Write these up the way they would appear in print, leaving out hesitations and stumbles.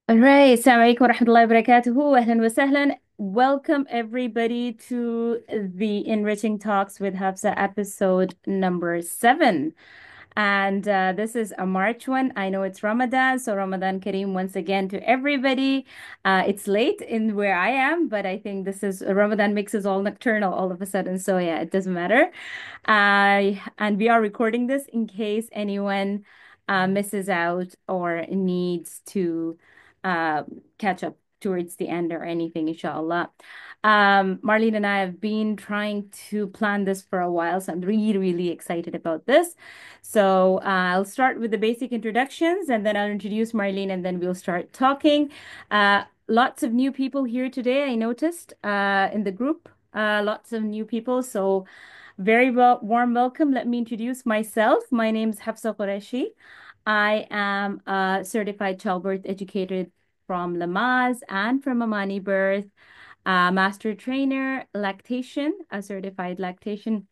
All right. Assalamu alaikum wa rahmatullahi wa barakatuhu. Ahlan wa sahlan. Welcome everybody to the Enriching Talks with Hafsa episode number 7. And this is a March one. I know it's Ramadan, so Ramadan Kareem once again to everybody. It's late in where I am, but I think this is Ramadan makes us all nocturnal all of a sudden. So yeah, it doesn't matter. And we are recording this in case anyone misses out or needs to uh, catch up towards the end or anything, inshallah. Marlene and I have been trying to plan this for a while, so I'm really, really excited about this. So I'll start with the basic introductions and then I'll introduce Marlene and then we'll start talking. Lots of new people here today, I noticed in the group. Lots of new people. So very warm welcome. Let me introduce myself. My name is Hafsa Qureshi. I am a certified childbirth educator from Lamaze and from Amani Birth, a master trainer, lactation, a certified lactation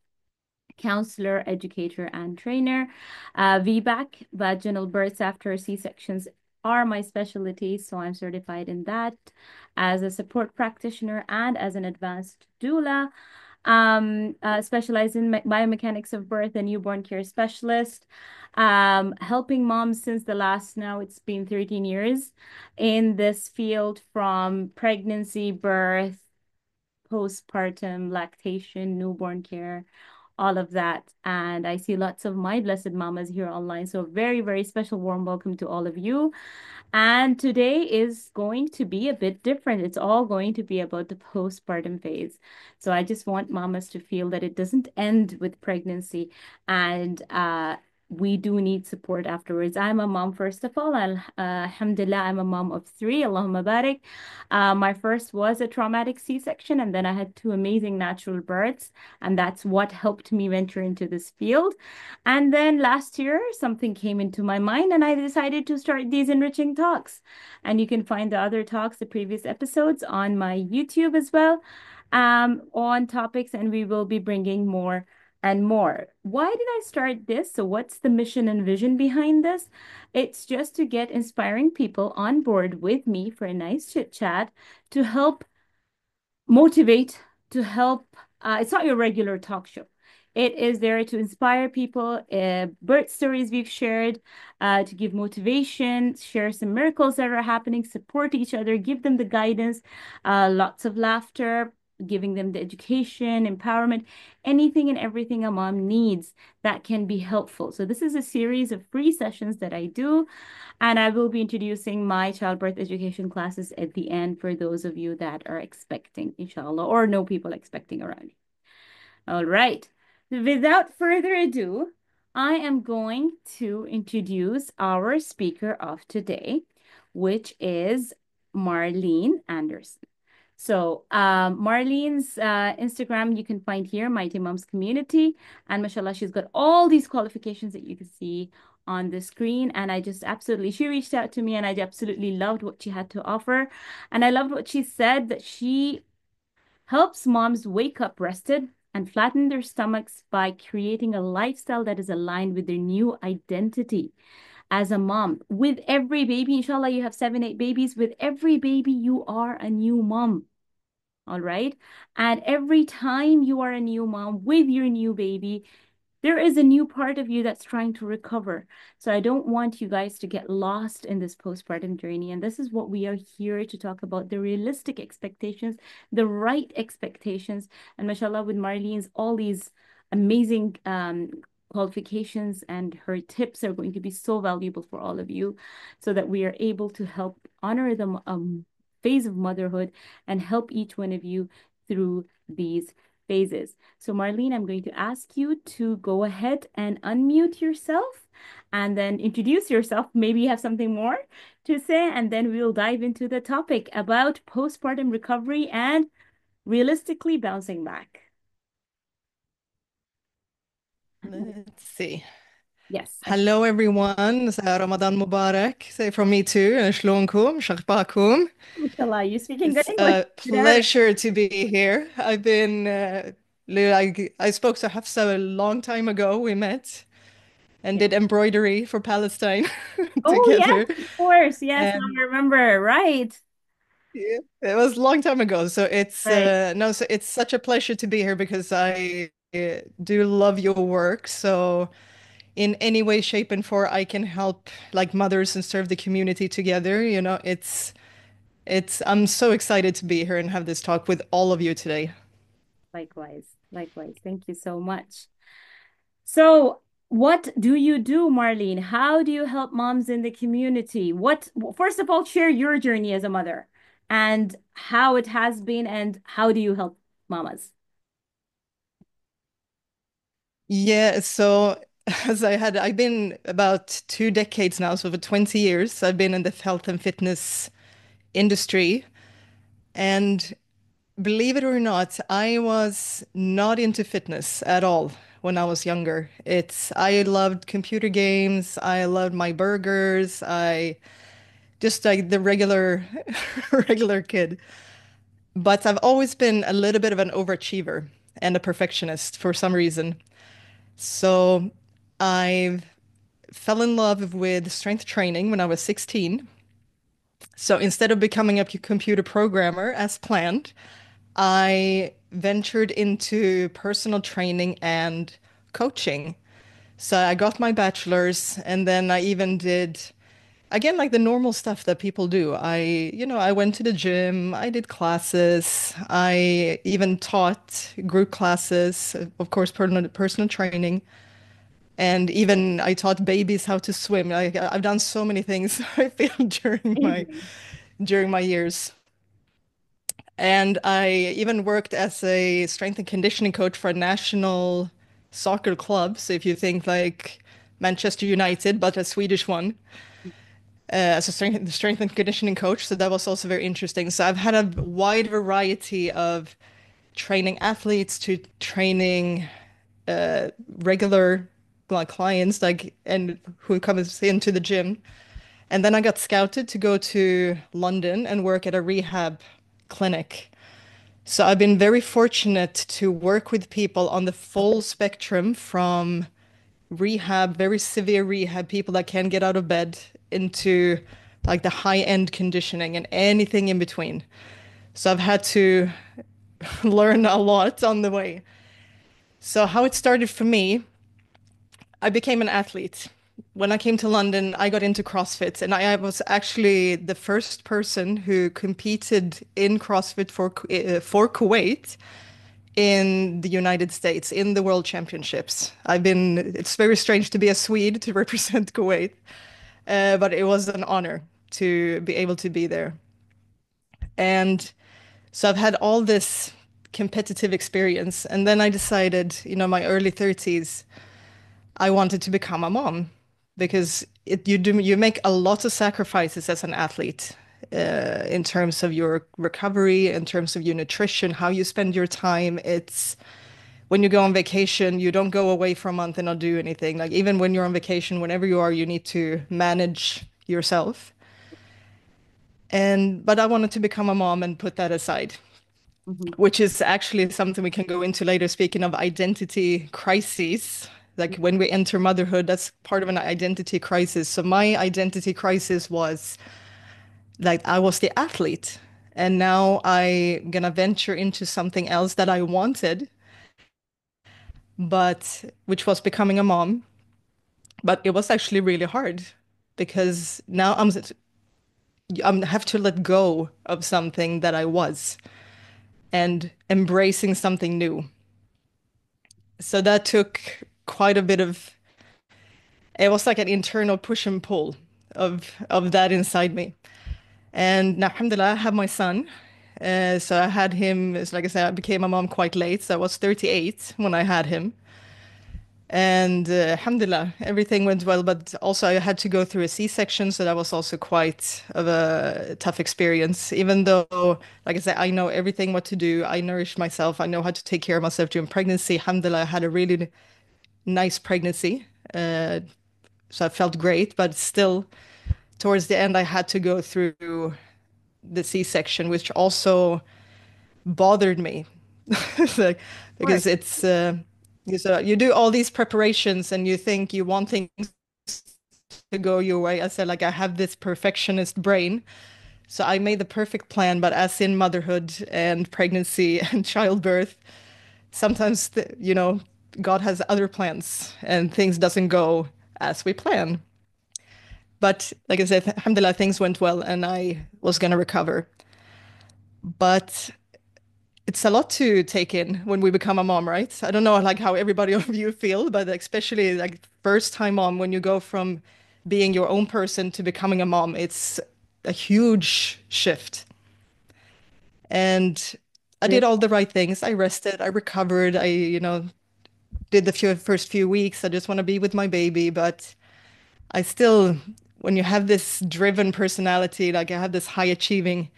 counselor, educator, and trainer. VBAC, vaginal births after C-sections, are my specialty, so I'm certified in that as a support practitioner and as an advanced doula. Specialize in biomechanics of birth and newborn care specialist. Helping moms since the last now it's been 13 years in this field from pregnancy, birth, postpartum, lactation, newborn care, all of that. And I see lots of my blessed mamas here online. So very, very special warm welcome to all of you. And today is going to be a bit different. It's all going to be about the postpartum phase. So I just want mamas to feel that it doesn't end with pregnancy and we do need support afterwards. I'm a mom, first of all. Alhamdulillah, I'm a mom of three. Allahumma barik. My first was a traumatic C-section, and then I had two amazing natural births, and that's what helped me venture into this field. And then last year, something came into my mind, and I decided to start these enriching talks. And you can find the other talks, the previous episodes, on my YouTube as well, on topics, and we will be bringing more and more. Why did I start this? So, what's the mission and vision behind this? It's just to get inspiring people on board with me for a nice chit chat to help motivate, to help. It's not your regular talk show. It is there to inspire people, birth stories we've shared, to give motivation, share some miracles that are happening, support each other, give them the guidance, lots of laughter, giving them the education, empowerment, anything and everything a mom needs that can be helpful. So this is a series of free sessions that I do. And I will be introducing my childbirth education classes at the end for those of you that are expecting, inshallah, or know people expecting around you. All right. Without further ado, I am going to introduce our speaker of today, which is Marlene Andersson. So Marlene's Instagram you can find here, Mighty Moms Community. And mashallah, she's got all these qualifications that you can see on the screen. And I just absolutely, she reached out to me and I absolutely loved what she had to offer. And I loved what she said that she helps moms wake up rested and flatten their stomachs by creating a lifestyle that is aligned with their new identity as a mom. With every baby, inshallah, you have 7, 8 babies. With every baby, you are a new mom. All right. And every time you are a new mom with your new baby, there is a new part of you that's trying to recover. So I don't want you guys to get lost in this postpartum journey. And this is what we are here to talk about, the realistic expectations, the right expectations. And mashallah, with Marlene's all these amazing qualifications and her tips are going to be so valuable for all of you so that we are able to help honor the phase of motherhood and help each one of you through these phases. So Marlene, I'm going to ask you to go ahead and unmute yourself and then introduce yourself. Maybe you have something more to say, and then we'll dive into the topic about postpartum recovery and realistically bouncing back. Let's see. Yes, Hello everyone. Ramadan Mubarak. Say from me too. شلونكم? شخباركم? mashallah, you speaking good It's English, a good Arabic. pleasure to be here. I've been I spoke to Hafsa a long time ago. We met. and Yeah. did embroidery for Palestine Oh, together. yes, of course. Yes, now And I remember. Right. yeah, it was a long time ago. So it's Right. no, so it's such a pleasure to be here because I do love your work. So in any way, shape, and form, I can help like mothers and serve the community together. I'm so excited to be here and have this talk with all of you today. Likewise. Likewise. Thank you so much. So, what do you do, Marlene? How do you help moms in the community? First of all, share your journey as a mother and how it has been, and how do you help mamas? Yeah, so I've been about 2 decades now, so for 20 years, I've been in the health and fitness industry. And believe it or not, I was not into fitness at all when I was younger. I loved computer games, I loved my burgers, I just like the regular regular kid. But I've always been a little bit of an overachiever and a perfectionist for some reason. So I fell in love with strength training when I was 16. So instead of becoming a computer programmer as planned, I ventured into personal training and coaching. So I got my bachelor's and then I even did, again, like the normal stuff that people do. I went to the gym, I did classes, I even taught group classes, of course, personal training. And even I taught babies how to swim. I've done so many things I feel Amazing. during my years. And I even worked as a strength and conditioning coach for a national soccer club. So if you think like Manchester United, but a Swedish one, as a strength and conditioning coach. So that was also very interesting. So I've had a wide variety of training athletes to training regular like clients like and who comes into the gym. And then I got scouted to go to London and work at a rehab clinic. So I've been very fortunate to work with people on the full spectrum from rehab, very severe rehab, people that can't get out of bed, into like the high-end conditioning and anything in between. So I've had to learn a lot on the way. So how it started for me, I became an athlete. When I came to London, I got into CrossFit, and I was actually the first person who competed in CrossFit for Kuwait in the United States in the World Championships. It's very strange to be a Swede to represent Kuwait, but it was an honor to be able to be there. And so I've had all this competitive experience, and then I decided, my early 30s, I wanted to become a mom because you make a lot of sacrifices as an athlete in terms of your recovery, in terms of your nutrition, how you spend your time. It's when you go on vacation, you don't go away for a month and not do anything. Like even when you're on vacation, whenever you are, you need to manage yourself. But I wanted to become a mom and put that aside, Mhm. which is actually something we can go into later. Speaking of identity crises, like when we enter motherhood, that's part of an identity crisis. So my identity crisis was like I was the athlete, and now I gonna venture into something else that I wanted, but which was becoming a mom. But it was actually really hard because now I'm have to let go of something that I was and embracing something new. So that took quite a bit of, it was like an internal push and pull of that inside me. And now, alhamdulillah, I have my son. So I had him, it's like I said, I became a mom quite late. So I was 38 when I had him. And alhamdulillah, everything went well. But also, I had to go through a C-section. So that was also quite of a tough experience. Even though, like I said, I know everything what to do. I nourish myself. I know how to take care of myself during pregnancy. Alhamdulillah, I had a really nice pregnancy. Uh, so I felt great. But still, towards the end, I had to go through the C-section, which also bothered me. Like, Of course. because it's So you do all these preparations and you think you want things to go your way. I said, like, I have this perfectionist brain. So I made the perfect plan, but as in motherhood and pregnancy and childbirth, sometimes, God has other plans and things doesn't go as we plan. But like I said, alhamdulillah, things went well and I was going to recover. But it's a lot to take in when we become a mom, right? I don't know like how everybody of you feel, but especially like first time mom, when you go from being your own person to becoming a mom, it's a huge shift. And I did Very all the right things. I rested, I recovered, I, did the first few weeks. I just want to be with my baby, but I still, when you have this driven personality, like I have this high achieving,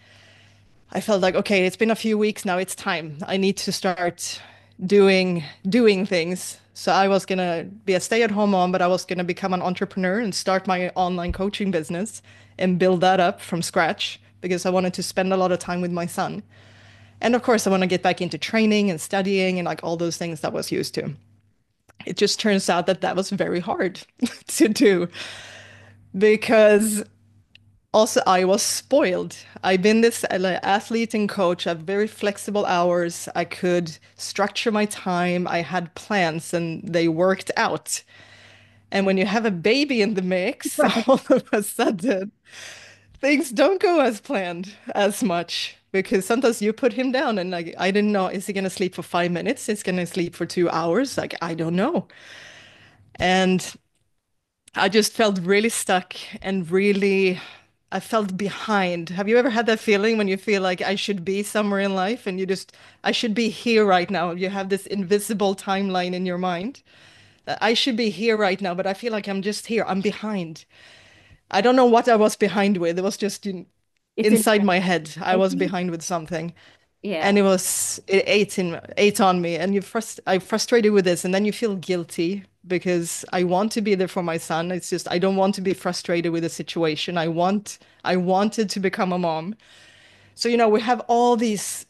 I felt like, okay, it's been a few weeks now, it's time. I need to start doing things. So I was gonna be a stay-at-home mom, but I was gonna become an entrepreneur and start my online coaching business and build that up from scratch because I wanted to spend a lot of time with my son. And of course, I want to get back into training and studying and like all those things that I was used to. It just turns out that that was very hard to do because also I was spoiled. I've been this like, athlete and coach. I have very flexible hours. I could structure my time. I had plans and they worked out. And when you have a baby in the mix, right. all of a sudden things don't go as planned as much because sometimes you put him down and like I didn't know, is he gonna sleep for 5 minutes? Is he gonna sleep for 2 hours? Like I don't know. And I just felt really stuck and really, I felt behind. Have you ever had that feeling when you feel like I should be somewhere in life and I should be here right now? You have this invisible timeline in your mind that I should be here right now, but I feel like I'm just here. I'm behind. I don't know what I was behind with. It was just It's inside intense. my head. I I was think, behind with something. yeah, And it ate on me, and I'm frustrated with this, and then you feel guilty because I want to be there for my son. It's just I don't want to be frustrated with the situation. I wanted to become a mom. So, we have all these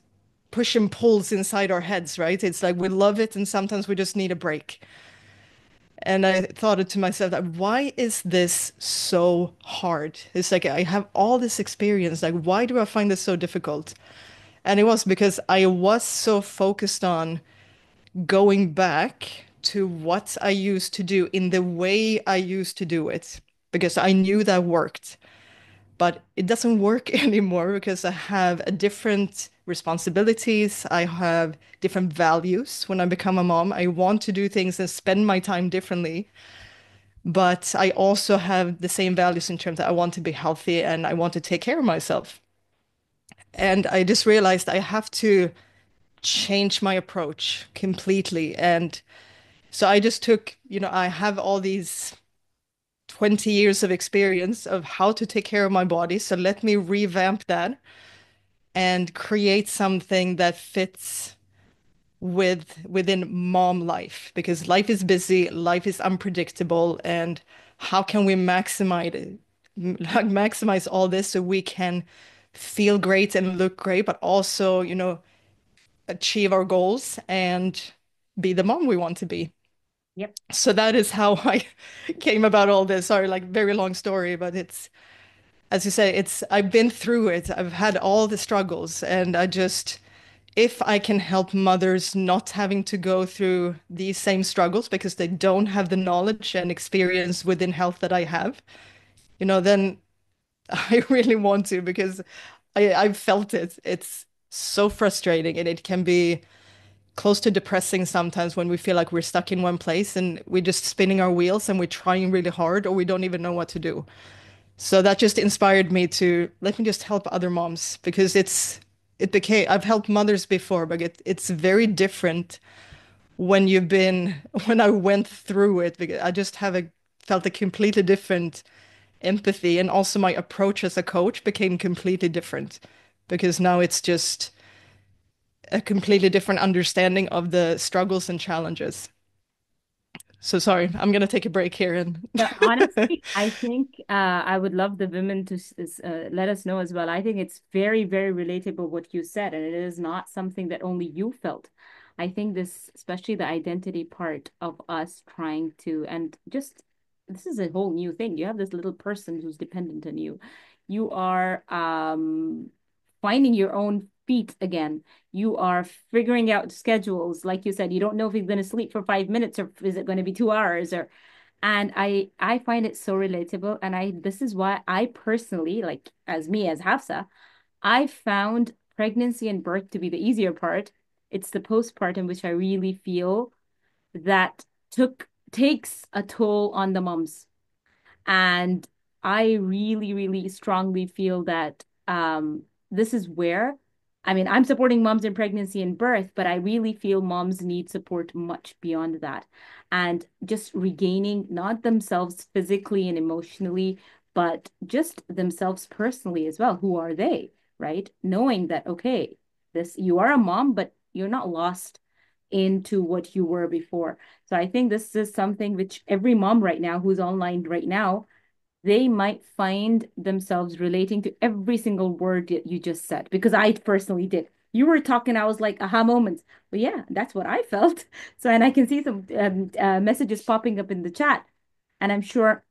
push and pulls inside our heads, right? It's like we love it, and sometimes we just need a break. And I thought it to myself that why is this so hard? It's like I have all this experience. Like, why do I find this so difficult? And it was because I was so focused on going back to what I used to do in the way I used to do it, because I knew that worked. But it doesn't work anymore because I have a different responsibilities. I have different values when I become a mom. I want to do things and spend my time differently. But I also have the same values in terms that I want to be healthy and I want to take care of myself. And I just realized I have to change my approach completely. And so I just took, I have all these 20 years of experience of how to take care of my body. So let me revamp that and create something that fits within mom life because life is busy, life is unpredictable, and how can we maximize all this so we can feel great and look great, but also, achieve our goals and be the mom we want to be. yep. So that is how I came about all this. Sorry, like very long story, but it's, as you say, I've been through it. I've had all the struggles, and if I can help mothers not having to go through these same struggles because they don't have the knowledge and experience within health that I have, then I really want to because I've felt it. It's so frustrating and it can be close to depressing sometimes when we feel like we're stuck in one place and we're just spinning our wheels and we're trying really hard or we don't even know what to do. So that just inspired me to let me just help other moms because I've helped mothers before, but it's very different when when I went through it because I just felt a completely different empathy and also my approach as a coach became completely different because now it's just a completely different understanding of the struggles and challenges. So sorry, I'm gonna take a break here and No, honestly, I think I would love the women to let us know as well. I think it's very, very relatable what you said, and it is not something that only you felt. I think this, especially the identity part of us trying to, and just this is a whole new thing. You have this little person who's dependent on you. You are finding your own feet again. You are figuring out schedules. Like you said, you don't know if he's going to sleep for 5 minutes or is it going to be 2 hours or and I find it so relatable. And I this is why I personally, like as me as Hafsa, I found pregnancy and birth to be the easier part. It's the postpartum which I really feel that took takes a toll on the moms. And I really, really strongly feel that this is where, I mean, I'm supporting moms in pregnancy and birth, but I really feel moms need support much beyond that. And just regaining not themselves physically and emotionally, but just themselves personally as well. Who are they, right? Knowing that, okay, this, you are a mom, but you're not lost into what you were before. So I think this is something which every mom right now who's online right now, they might find themselves relating to every single word that you just said, because I personally did. You were talking, I was like, aha moments. But yeah, that's what I felt. So, and I can see some messages popping up in the chat. And I'm sure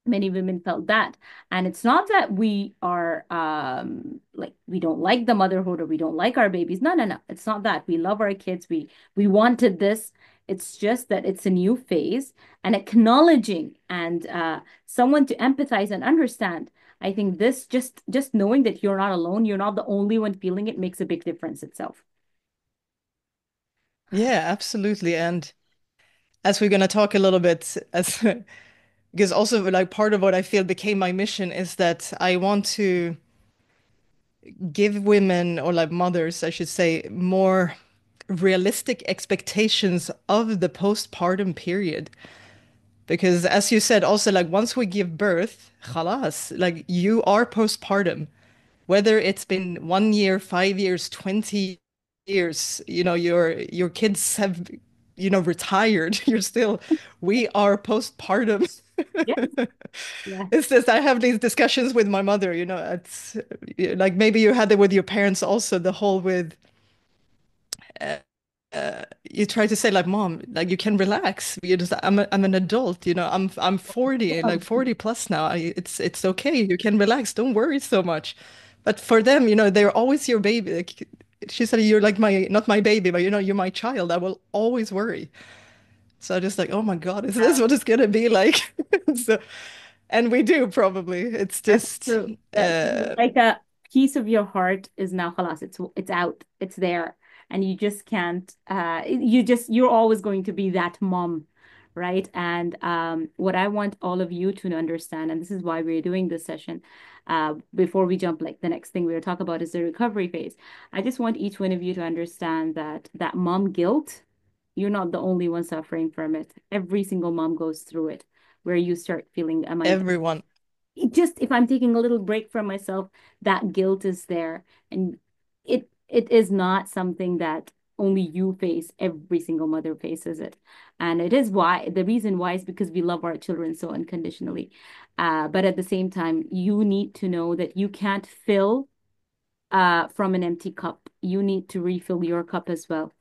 many women felt that. And it's not that we are like we don't like the motherhood or we don't like our babies. No, no, no. It's not that. We love our kids. We wanted this. It's just that it's a new phase and acknowledging and someone to empathize and understand. I think this just knowing that you're not alone, you're not the only one feeling it makes a big difference itself. Yeah, absolutely. And as we're going to talk a little bit, as because also like part of what I feel became my mission is that I want to give women or like mothers, I should say, more realistic expectations of the postpartum period. Because as you said, also like once we give birth, khalas, like you are postpartum. Whether it's been 1 year, 5 years, 20 years, your kids have, retired, you're still, we are postpartum. Yes, yes, It's just I have these discussions with my mother, it's like maybe you had it with your parents also, the whole with you try to say like mom, like you can relax. You just I'm an adult, I'm 40, like 40 plus now. It's okay. You can relax. Don't worry so much. But for them, they're always your baby. Like, she said, you're like my not my baby, but you're my child. I will always worry. So I just like, oh my God, is this what it's gonna be like? So, and we do probably. It's that's just true. That's like a piece of your heart is now halas. It's out. It's there. And you just can't you're always going to be that mom, right? And what I want all of you to understand, and this is why we're doing this session, before we jump, like the next thing we'll talk about is the recovery phase. I just want each one of you to understand that that mom guilt, you're not the only one suffering from it. Every single mom goes through it, where you start feeling, am I everyone. just if I'm taking a little break from myself, that guilt is there. And it is not something that only you face. Every single mother faces it. And it is why the reason why is because we love our children so unconditionally. But at the same time, you need to know that you can't fill from an empty cup. You need to refill your cup as well.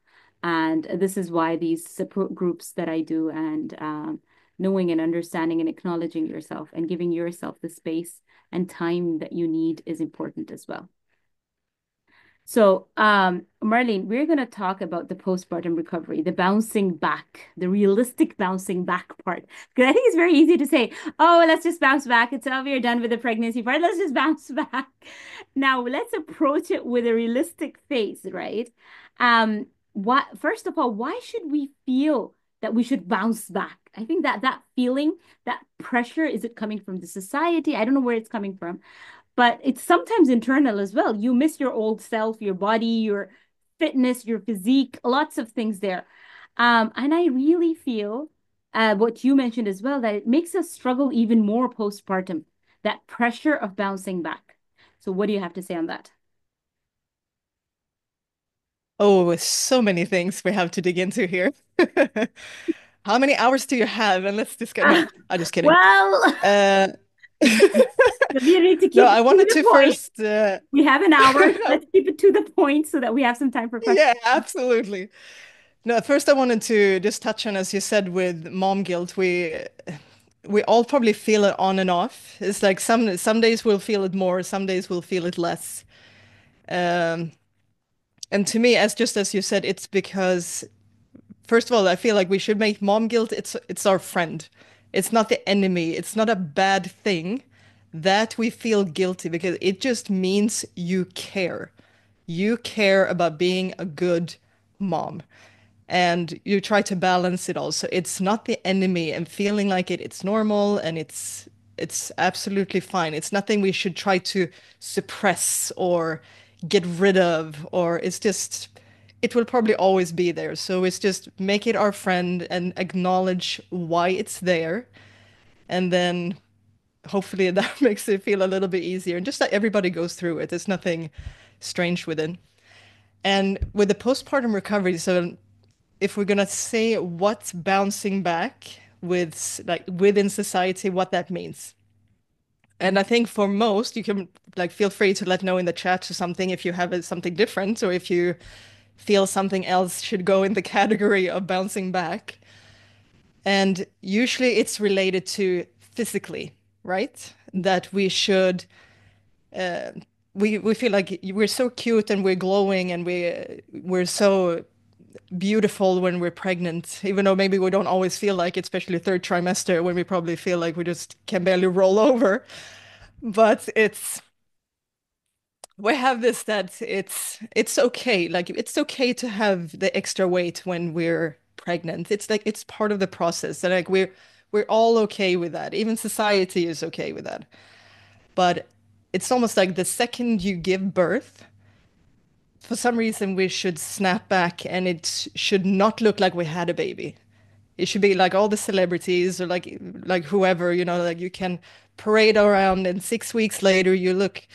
And this is why these support groups that I do and knowing and understanding and acknowledging yourself and giving yourself the space and time that you need is important as well. So, Marlene, we're going to talk about the postpartum recovery, the bouncing back, the realistic bouncing back part. Because I think it's very easy to say, oh, let's just bounce back. It's all we're done with the pregnancy part. Let's just bounce back. Now, let's approach it with a realistic face, right? First of all, why should we feel that we should bounce back? I think that that feeling, that pressure, is it coming from the society? I don't know where it's coming from, but it's sometimes internal as well. You miss your old self, your body, your fitness, your physique, lots of things there. And I really feel what you mentioned as well, that it makes us struggle even more postpartum, that pressure of bouncing back. So, what do you have to say on that? Oh, so many things we have to dig into here. How many hours do you have? And let's discuss. No, Ah, I'm just kidding. well, Uh, we need to no, keep it I to wanted the to point. first. We have an hour. Let's keep it to the point so that we have some time for questions. Yeah, absolutely. No, at first I wanted to just touch on, as you said, with mom guilt, we all probably feel it on and off. It's like some days we'll feel it more, some days we'll feel it less. Um, and to me, as just as you said, it's because first of all, I feel like we should make mom guilt, it's our friend. It's not the enemy. It's not a bad thing that we feel guilty because it just means you care. You care about being a good mom and you try to balance it all. So it's not the enemy and feeling like it's normal and it's absolutely fine. It's nothing we should try to suppress or get rid of, or it's just it will probably always be there. So it's just make it our friend and acknowledge why it's there. And then hopefully that makes it feel a little bit easier. And just that everybody goes through it. There's nothing strange with it. And with the postpartum recovery, so if we're gonna say what's bouncing back with like within society, what that means. And I think for most, you can like feel free to let know in the chat or something if you have something different or if you feel something else should go in the category of bouncing back. And usually it's related to physically, right? That we should uh, we feel like we're so cute and we're glowing and we're so beautiful when we're pregnant, even though maybe we don't always feel like it, especially third trimester when we probably feel like we just can barely roll over. But we have this that it's okay. Like it's okay to have the extra weight when we're pregnant. It's like it's part of the process. And like we're all okay with that. Even society is okay with that. But it's almost like the second you give birth, for some reason we should snap back and it should not look like we had a baby. It should be like all the celebrities or like whoever, like you can parade around and 6 weeks later you look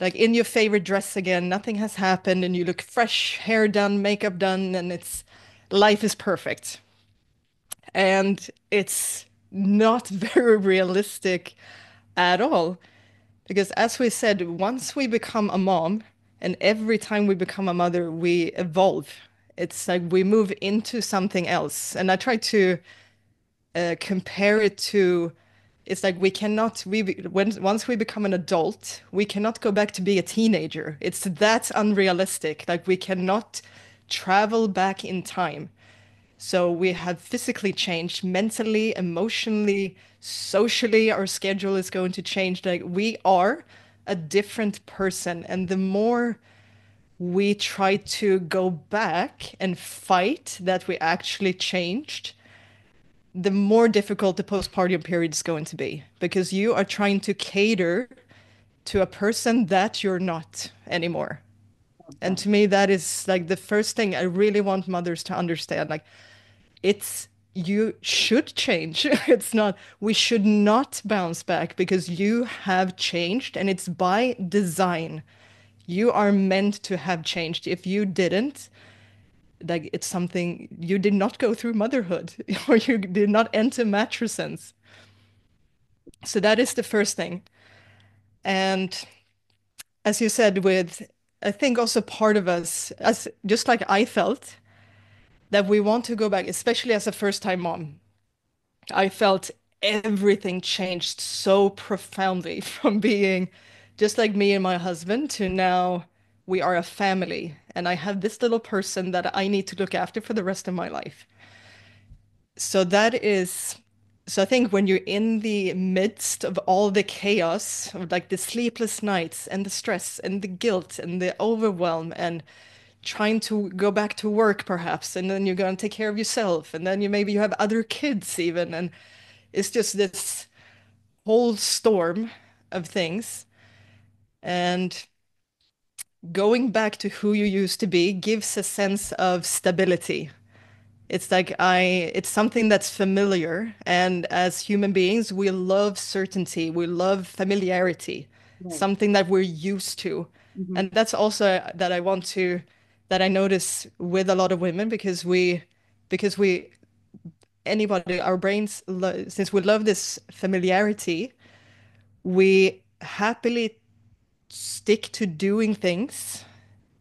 like in your favorite dress again, nothing has happened and you look fresh, hair done, makeup done, and it's life is perfect. And it's not very realistic at all. Because as we said, once we become a mom, and every time we become a mother, we evolve. It's like we move into something else. And I try to compare it to it's like we cannot when once we become an adult, we cannot go back to be a teenager. It's that unrealistic. Like we cannot travel back in time. So we have physically changed mentally, emotionally, socially, our schedule is going to change. Like we are a different person. And the more we try to go back and fight that we actually changed, the more difficult the postpartum period is going to be because you are trying to cater to a person that you're not anymore. And to me, that is like the first thing I really want mothers to understand. Like, it's you should change. It's not, we should not bounce back because you have changed and it's by design. You are meant to have changed. If you didn't, like it's something you did not go through motherhood or you did not enter matrescence. So that is the first thing. And as you said, I think also part of us, as just like I felt, that we want to go back, especially as a first-time mom. I felt everything changed so profoundly from being just like me and my husband to now we are a family and I have this little person that I need to look after for the rest of my life. So that is, so I think when you're in the midst of all the chaos of like the sleepless nights and the stress and the guilt and the overwhelm and trying to go back to work perhaps, and then you're going to take care of yourself, and then you have other kids even, and it's just this whole storm of things. And going back to who you used to be gives a sense of stability. It's like it's something that's familiar. And as human beings, we love certainty. We love familiarity, Right. something that we're used to. Mhm. And that's also that I notice with a lot of women because anybody, our brains, since we love this familiarity, we happily stick to doing things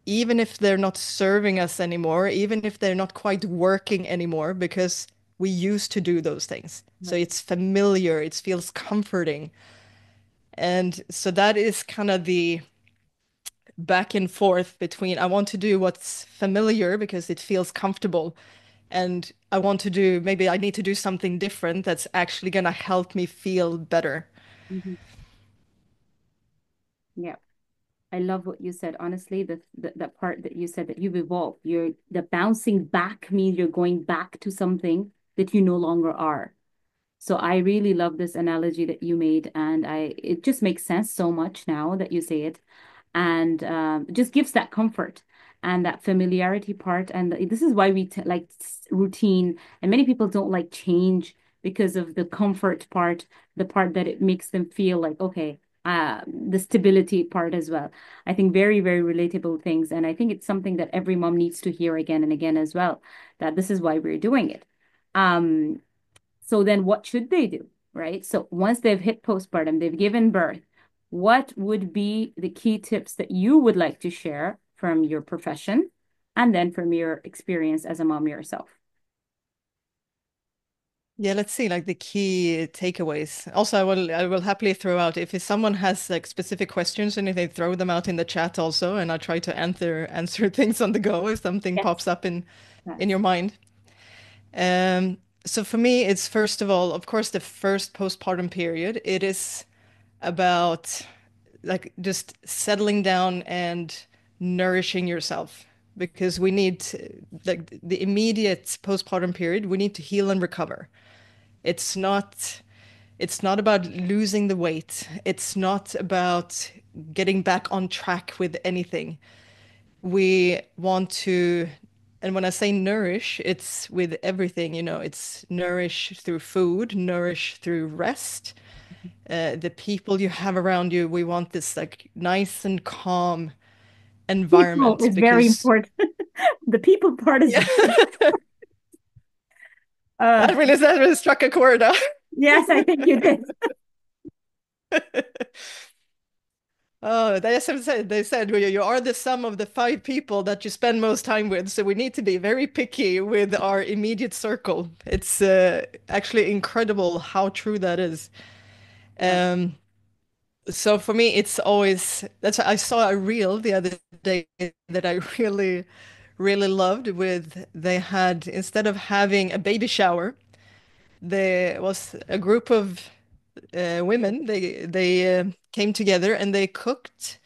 even if they're not serving us anymore, even if they're not quite working anymore, because we used to do those things. So Right. it's familiar, it feels comforting. And so that is kind of the back and forth between I want to do what's familiar because it feels comfortable, and I want to do, maybe I need to do something different that's actually going to help me feel better. Mhm. Yeah. I love what you said. Honestly, the part that you said that you've evolved. You're the bouncing back means you're going back to something that you no longer are. So I really love this analogy that you made, and I it just makes sense so much now that you say it, and it just gives that comfort and that familiarity part. And this is why we t like routine, and many people don't like change because of the comfort part, the part that it makes them feel like okay. The stability part as well. I think very, very relatable things. And I think it's something that every mom needs to hear again and again as well, that this is why we're doing it. Um, so then what should they do, right? So once they've hit postpartum, they've given birth, what would be the key tips that you would like to share from your profession and then from your experience as a mom yourself? Yeah, let's see, like the key takeaways. Also, I will happily throw out if someone has like specific questions and if they throw them out in the chat also, and I try to answer things on the go if something Yes. pops up in Yes. your mind. So for me, it's first of all, of course, the first postpartum period. It is about like just settling down and nourishing yourself because we need like the immediate postpartum period, we need to heal and recover. It's not it's not about losing the weight. It's not about getting back on track with anything. We want to, and when I say nourish, it's with everything, it's nourish through food, nourish through rest. The people you have around you, we want this like nice and calm People environment is very because, important. The people part is yeah, very, uh, that really struck a chord. yes, I think you did. Oh, they said well, you are the sum of the five people that you spend most time with, so we need to be very picky with our immediate circle. It's actually incredible how true that is. Yeah. Um, so for me, it's always that's I saw a reel the other day that I really, really loved. With they had instead of having a baby shower, there was a group of women. They came together and they cooked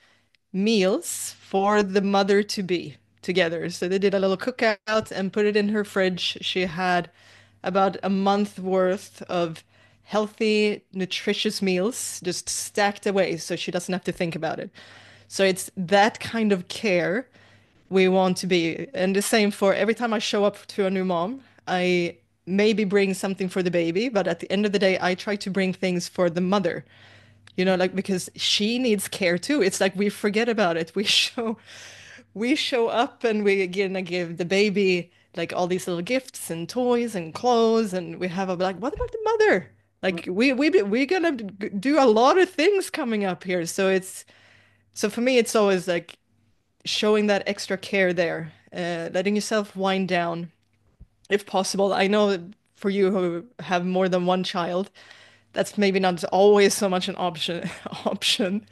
meals for the mother to be together. So they did a little cookout and put it in her fridge. She had about a month worth of healthy, nutritious meals just stacked away so she doesn't have to think about it. So it's that kind of care we want to be. And the same for every time I show up to a new mom, I maybe bring something for the baby, but at the end of the day, I try to bring things for the mother. Like because she needs care too. It's like we forget about it. We show up and we gonna give the baby like all these little gifts and toys and clothes, and we have a like, what about the mother? Like we're gonna do a lot of things coming up here. So for me, it's always like showing that extra care there, letting yourself wind down if possible. I know that for you who have more than one child, that's maybe not always so much an option option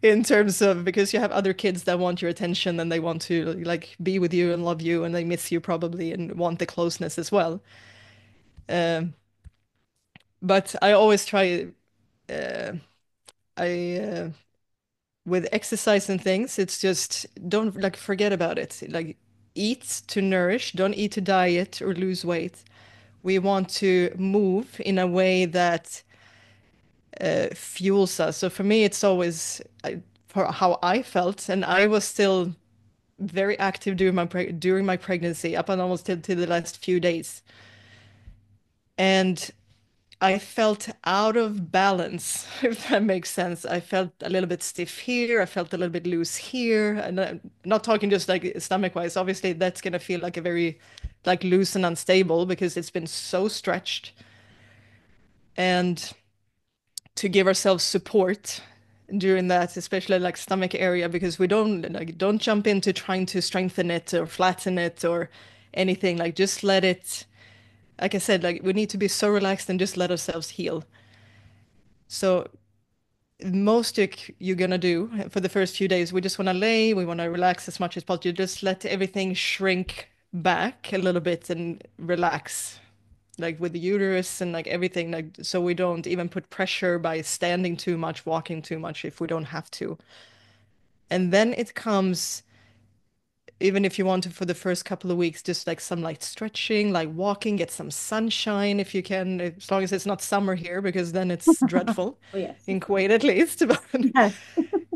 in terms of because you have other kids that want your attention and they want to like be with you and love you and they miss you probably and want the closeness as well. Um, but I always try uh, I with exercise and things, it's just don't like forget about it. Like eat to nourish, don't eat to diet or lose weight. We want to move in a way that fuels us. So for me, it's always for how I felt, and I was still very active during my pregnancy, up and almost till the last few days, and I felt out of balance, if that makes sense. I felt a little bit stiff here, I felt a little bit loose here, and I'm not talking just like stomach wise. Obviously, that's gonna feel like a very like loose and unstable because it's been so stretched, and to give ourselves support. during that, especially like stomach area, because we don't jump into trying to strengthen it or flatten it or anything. Like just let it, like I said, like we need to be so relaxed and just let ourselves heal. So most you're gonna do for the first few days, we just want to lay, we want to relax as much as possible. You just let everything shrink back a little bit and relax, like with the uterus and like everything, like so we don't even put pressure by standing too much, walking too much if we don't have to. And then it comes, even if you want to for the first couple of weeks, just like some light stretching, like walking, get some sunshine if you can, as long as it's not summer here, because then it's dreadful Oh, yes. in Kuwait at least. But Yes.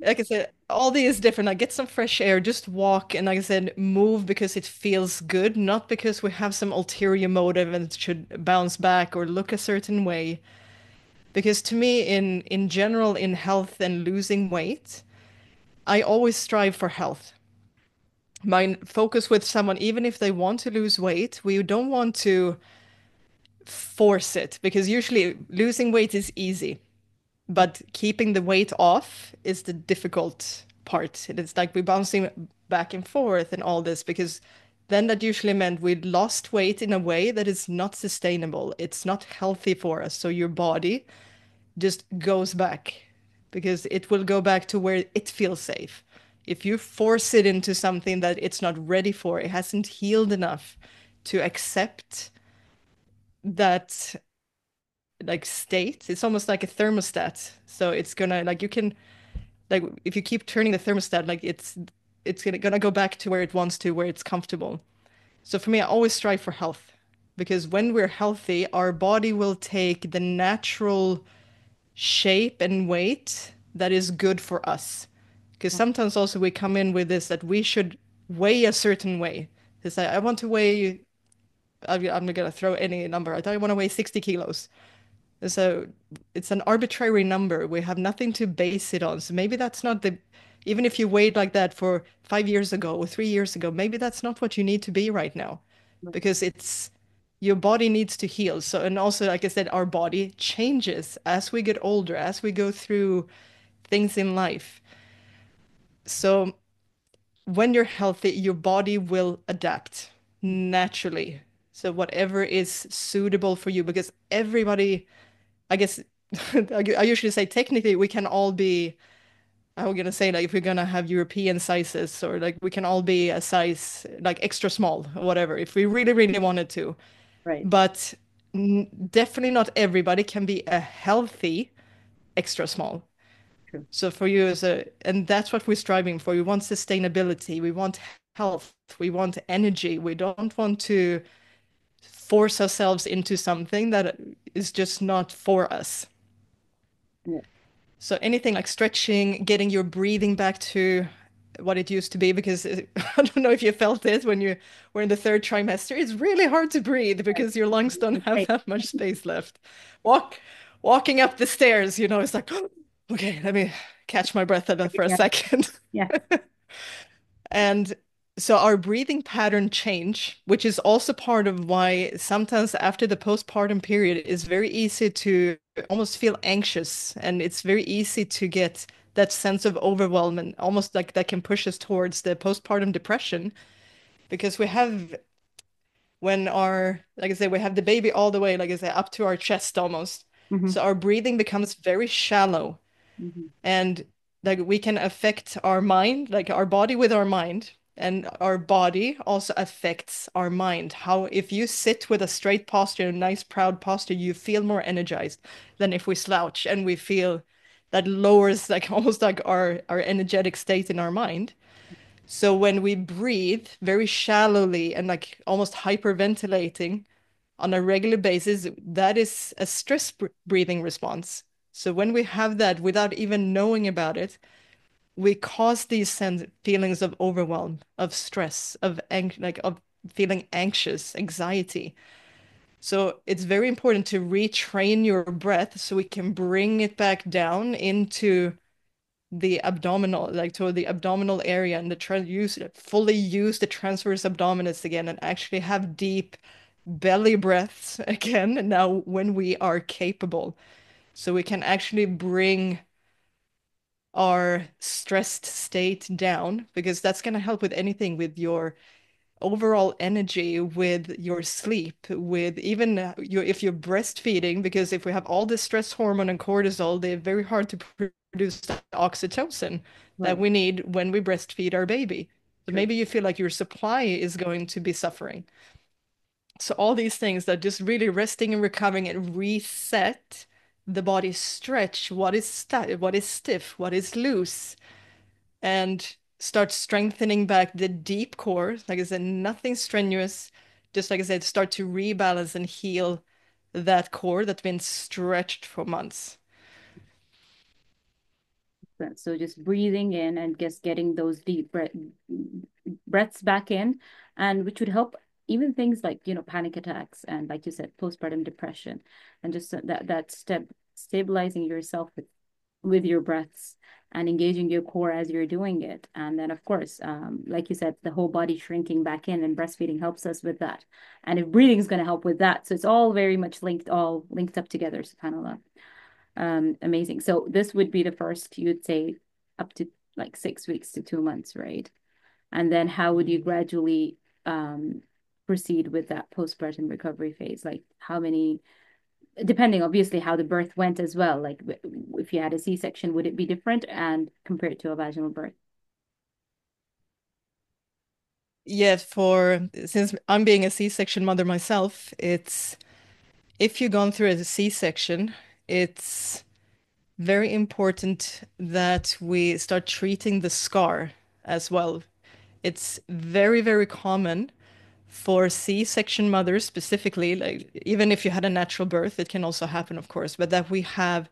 like I said, all these different, like get some fresh air, just walk, and like I said, move because it feels good, not because we have some ulterior motive and it should bounce back or look a certain way. Because to me, in general, in health and losing weight, I always strive for health. My focus with someone, even if they want to lose weight, we don't want to force it because usually losing weight is easy, but keeping the weight off is the difficult part. It's like we're bouncing back and forth and all this because then that usually meant we lost weight in a way that is not sustainable. It's not healthy for us. So your body just goes back because it will go back to where it feels safe. If you force it into something that it's not ready for, it hasn't healed enough to accept that like state, it's almost like a thermostat. So it's gonna like you can like if you keep turning the thermostat, like it's gonna go back to where it wants to, where it's comfortable. So for me, I always strive for health because when we're healthy, our body will take the natural shape and weight that is good for us. Because sometimes also we come in with this that we should weigh a certain way. It's like, I want to weigh, I'm not going to throw any number. I want to weigh 60 kilos. So it's an arbitrary number. We have nothing to base it on. So maybe that's not the, even if you weighed like that for 5 years ago or 3 years ago, maybe that's not what you need to be right now because it's your body needs to heal. So, and also, like I said, our body changes as we get older, as we go through things in life. So when you're healthy, your body will adapt naturally. So whatever is suitable for you, because everybody, I guess, I usually say technically we can all be, I'm gonna say like if we're gonna have European sizes or like we can all be a size like extra small or whatever if we really, really wanted to. Right. But definitely not everybody can be a healthy extra small. True. So for you as a, and that's what we're striving for. We want sustainability, we want health, we want energy. We don't want to force ourselves into something that is just not for us. Yeah. So anything like stretching, getting your breathing back to what it used to be, because I don't know if you felt it when you were in the third trimester. It's really hard to breathe because your lungs don't have Right. that much space left. Walk, walking up the stairs, it's like, okay, let me catch my breath for a Yeah. second. Yeah. And so our breathing pattern change, which is also part of why sometimes after the postpartum period it's very easy to almost feel anxious and it's very easy to get that sense of overwhelm and almost like that can push us towards the postpartum depression because we have when our like I say we have the baby all the way like I say up to our chest almost. Hmm. So our breathing becomes very shallow Hmm. and like we can affect our mind, like our body with our mind, and our body also affects our mind. How if you sit with a straight posture, a nice proud posture, you feel more energized than if we slouch and we feel that lowers like almost like our energetic state in our mind. So when we breathe very shallowly and like almost hyperventilating on a regular basis, that is a stress breathing response. So when we have that without even knowing about it, we cause these feelings of overwhelm, of stress, of feeling anxious, anxiety. So it's very important to retrain your breath so we can bring it back down into the abdominal, like to the abdominal area and fully use the transverse abdominis again and actually have deep belly breaths again now when we are capable. So we can actually bring our stressed state down, because that's going to help with anything, with your overall energy, with your sleep, with even your if you're breastfeeding, because if we have all this stress hormone and cortisol, they're very hard to produce the oxytocin that Right. we need when we breastfeed our baby. So True. maybe you feel like your supply is going to be suffering. So all these things that just really resting and recovering and reset the body, stretch what is what is stiff, what is loose, and start strengthening back the deep core. Like I said, nothing strenuous. Just like I said, start to rebalance and heal that core that's been stretched for months. So just breathing in and just getting those deep breaths back in, and which would help even things like, panic attacks and, like you said, postpartum depression, and just that step stabilizing yourself with your breaths and engaging your core as you're doing it. And then, of course, like you said, the whole body shrinking back in, and breastfeeding helps us with that. And if breathing is going to help with that, so it's all very much linked, all linked up together. SubhanAllah. Amazing. So this would be the first, you'd say, up to like 6 weeks to 2 months, right? And then how would you gradually proceed with that postpartum recovery phase? Like how many, depending obviously how the birth went as well. Like if you had a C-section, would it be different and compared to a vaginal birth? Yeah, for since I'm being a C-section mother myself, it's if you've gone through a C-section, it's very important that we start treating the scar as well. It's very, very common for C-section mothers specifically, like even if you had a natural birth, it can also happen, of course, but that we have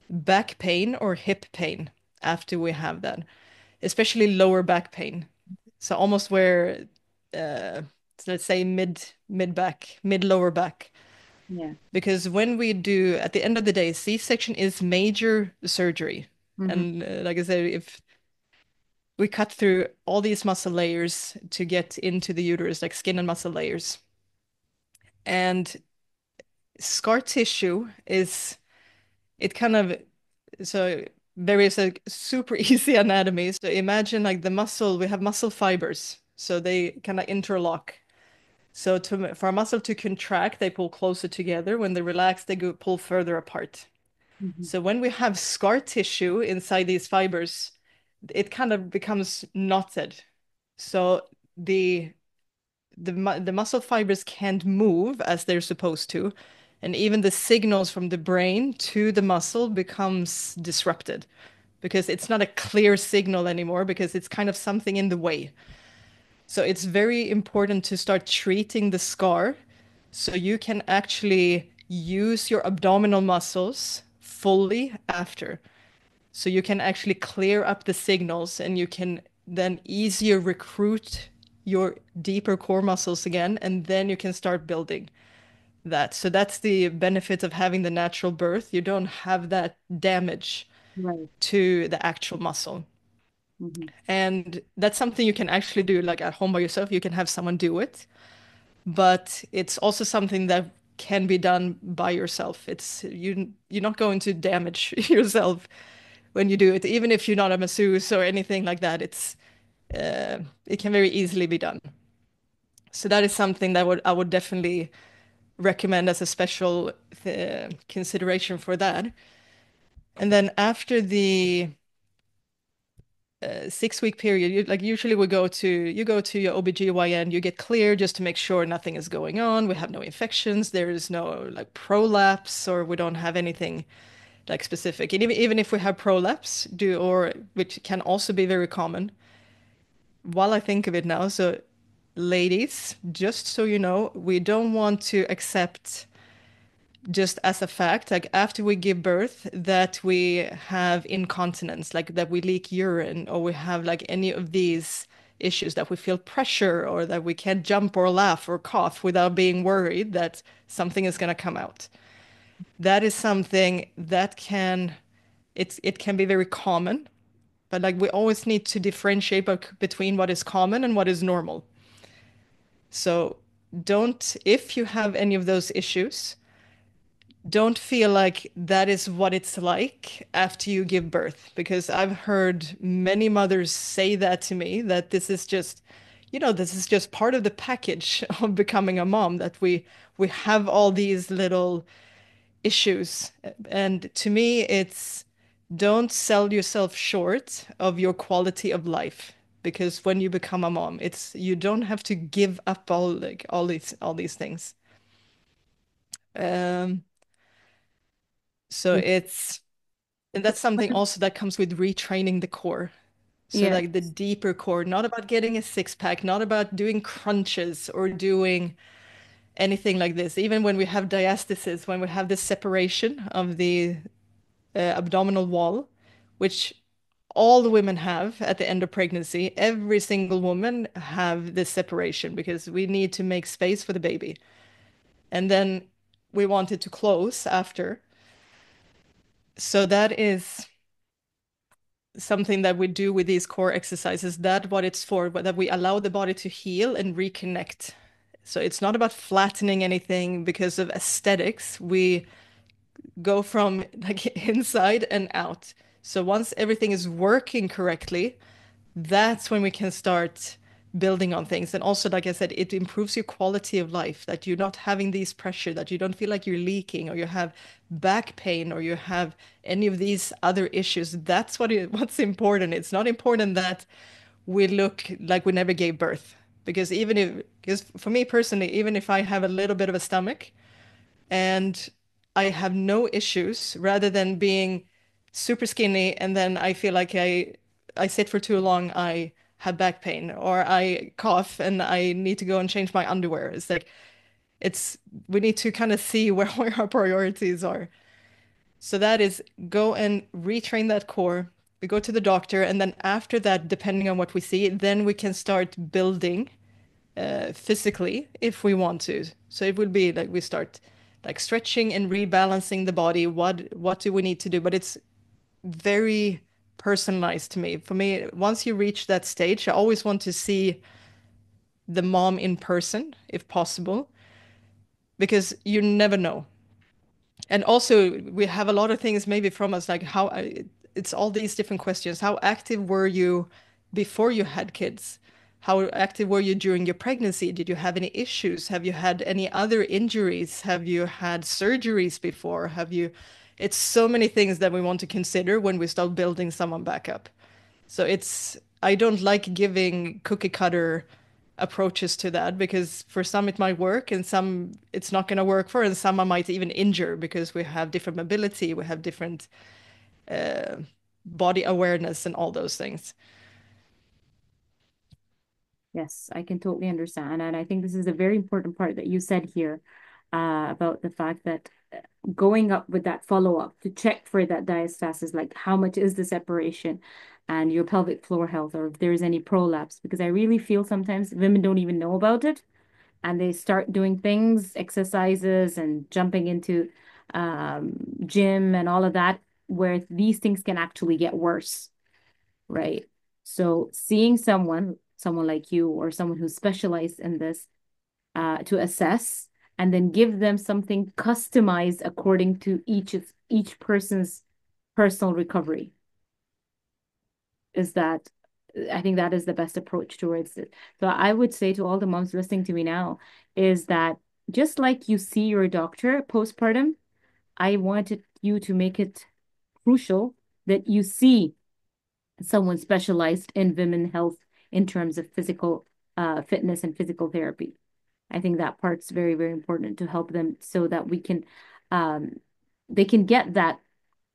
back pain or hip pain after we have that, especially lower back pain. So almost where, uh, let's say mid back, mid lower back. Yeah. Because when we do, at the end of the day, C-section is major surgery. Hmm. And like I said, if we cut through all these muscle layers to get into the uterus, like skin and muscle layers. And scar tissue is, it kind of, so there is a super easy anatomy. So imagine like the muscle, we have muscle fibers. So they kind of interlock. So for a muscle to contract, they pull closer together. When they relax, they go pull further apart. Hmm. So when we have scar tissue inside these fibers, it kind of becomes knotted. So the the muscle fibers can't move as they're supposed to, and even the signals from the brain to the muscle becomes disrupted because it's not a clear signal anymore because it's kind of something in the way. So it's very important to start treating the scar so you can actually use your abdominal muscles fully after. So you can actually clear up the signals and you can then easier recruit your deeper core muscles again, and then you can start building that. So that's the benefit of having the natural birth. You don't have that damage Right. to the actual muscle. Hmm. And that's something you can actually do like at home by yourself. You can have someone do it, but it's also something that can be done by yourself. You're not going to damage yourself when you do it, even if you're not a masseuse or anything like that. It can very easily be done. So that is something that would I would definitely recommend as a special consideration for that. And then after the 6 week period, like usually you go to your OBGYN, you get clear just to make sure nothing is going on. We have no infections, there is no like prolapse, or we don't have anything like specific. And even if we have prolapse, or which can also be very common, while I think of it now, so ladies, just so you know, we don't want to accept just as a fact, like after we give birth, that we have incontinence, like that we leak urine, or we have like any of these issues, that we feel pressure, or that we can't jump or laugh or cough without being worried that something is going to come out. That is something that it can be very common, but like we always need to differentiate between what is common and what is normal. So don't, if you have any of those issues, don't feel like that is what it's like after you give birth, because I've heard many mothers say that to me, that this is just, this is just part of the package of becoming a mom, that we have all these little issues. And to me, it's don't sell yourself short of your quality of life. Because when you become a mom, it's you don't have to give up all these things. Um, so It's it's And that's something also that comes with retraining the core. So yeah. like the deeper core, not about getting a six pack, not about doing crunches or doing anything like this. Even when we have diastasis, when we have this separation of the abdominal wall, which all the women have at the end of pregnancy, every single woman have this separation because we need to make space for the baby. And then we want it to close after. So that is something that we do with these core exercises, that what it's for, but that we allow the body to heal and reconnect. So it's not about flattening anything because of aesthetics. We go from like inside and out. So once everything is working correctly, that's when we can start building on things. And also, like I said, it improves your quality of life, that you're not having these pressure, that you don't feel like you're leaking or you have back pain or you have any of these other issues. That's what's important. It's not important that we look like we never gave birth. Because for me personally, even if I have a little bit of a stomach, and I have no issues rather than being super skinny and then I feel like I sit for too long, I have back pain or I cough and I need to go and change my underwear. It's like it's we need to kind of see where our priorities are. So that is go and retrain that core. We go to the doctor and then after that, depending on what we see, then we can start building physically if we want to. So it will be like we start like stretching and rebalancing the body. What do we need to do? But it's very personalized to me. For me, once you reach that stage, I always want to see the mom in person if possible, because you never know. And also, we have a lot of things maybe from us, like it's all these different questions. How active were you before you had kids? How active were you during your pregnancy? Did you have any issues? Have you had any other injuries? Have you had surgeries before? It's so many things that we want to consider when we start building someone back up. So I don't like giving cookie cutter approaches to that, because for some it might work and some it's not going to work for, and some I might even injure because we have different mobility, we have different uh, body awareness and all those things. Yes, I can totally understand. And I think this is a very important part that you said here about the fact that going up with that follow-up to check for that diastasis, like how much is the separation and your pelvic floor health, or if there's any prolapse, because I really feel sometimes women don't even know about it and they start doing things, exercises and jumping into um, gym and all of that, where these things can actually get worse, right? So seeing someone like you or someone who's specialized in this to assess and then give them something customized according to each person's personal recovery is that I think that is the best approach towards it. So I would say to all the moms listening to me now is that just like you see your doctor postpartum, I wanted you to make it crucial that you see someone specialized in women health in terms of physical fitness and physical therapy. I think that part's very, very important to help them so that um, they can get that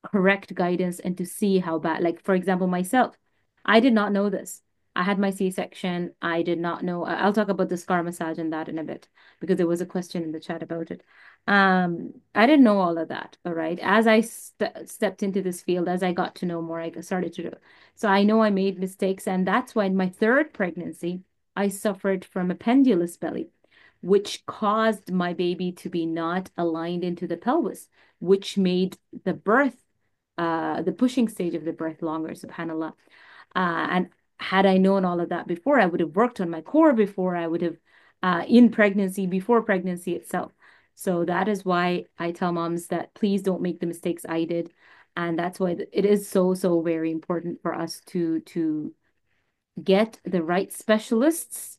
correct guidance and to see how bad, like for example, myself, I did not know this. I had my C-section. I did not know. I'll talk about the scar massage and that in a bit because there was a question in the chat about it. I didn't know all of that. All right. As I stepped into this field, as I got to know more, I started to do. So I know I made mistakes, and that's why in my third pregnancy, I suffered from a pendulous belly, which caused my baby to be not aligned into the pelvis, which made the pushing stage of the birth longer, subhanAllah. And had I known all of that before, I would have worked on my core before I would have in pregnancy, before pregnancy itself. So that is why I tell moms that please don't make the mistakes I did. And that's why it is so, so very important for us to get the right specialists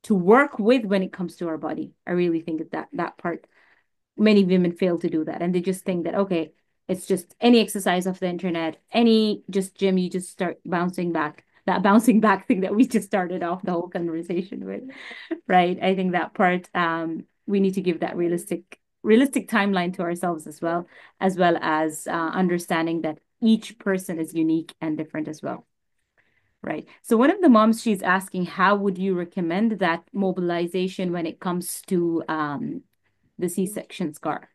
to work with when it comes to our body. I really think that that part, many women fail to do that. And they just think that, okay, it's just any exercise off the internet, any just gym, you just start bouncing back. That bouncing back thing that we just started off the whole conversation with, right? I think that part, we need to give that realistic timeline to ourselves as well as understanding that each person is unique and different as well. Right. So one of the moms, she's asking, how would you recommend that mobilization when it comes to the C-section scar?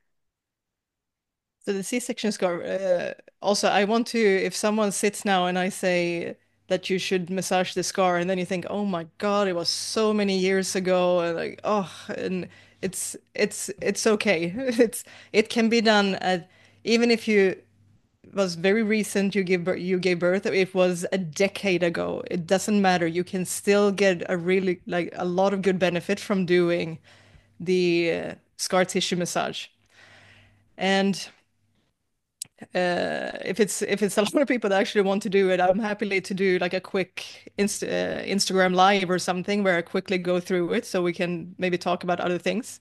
So the C-section scar, also, I want to, if someone sits now and I say that you should massage the scar, and then you think, oh my God, it was so many years ago, and like, oh, and it's okay. It can be done at, even if you was very recent, you gave birth, it was a decade ago. It doesn't matter. You can still get a really like a lot of good benefit from doing the scar tissue massage. And if it's a lot of people that actually want to do it, I'm happy to do like a quick Instagram live or something where I quickly go through it so we can maybe talk about other things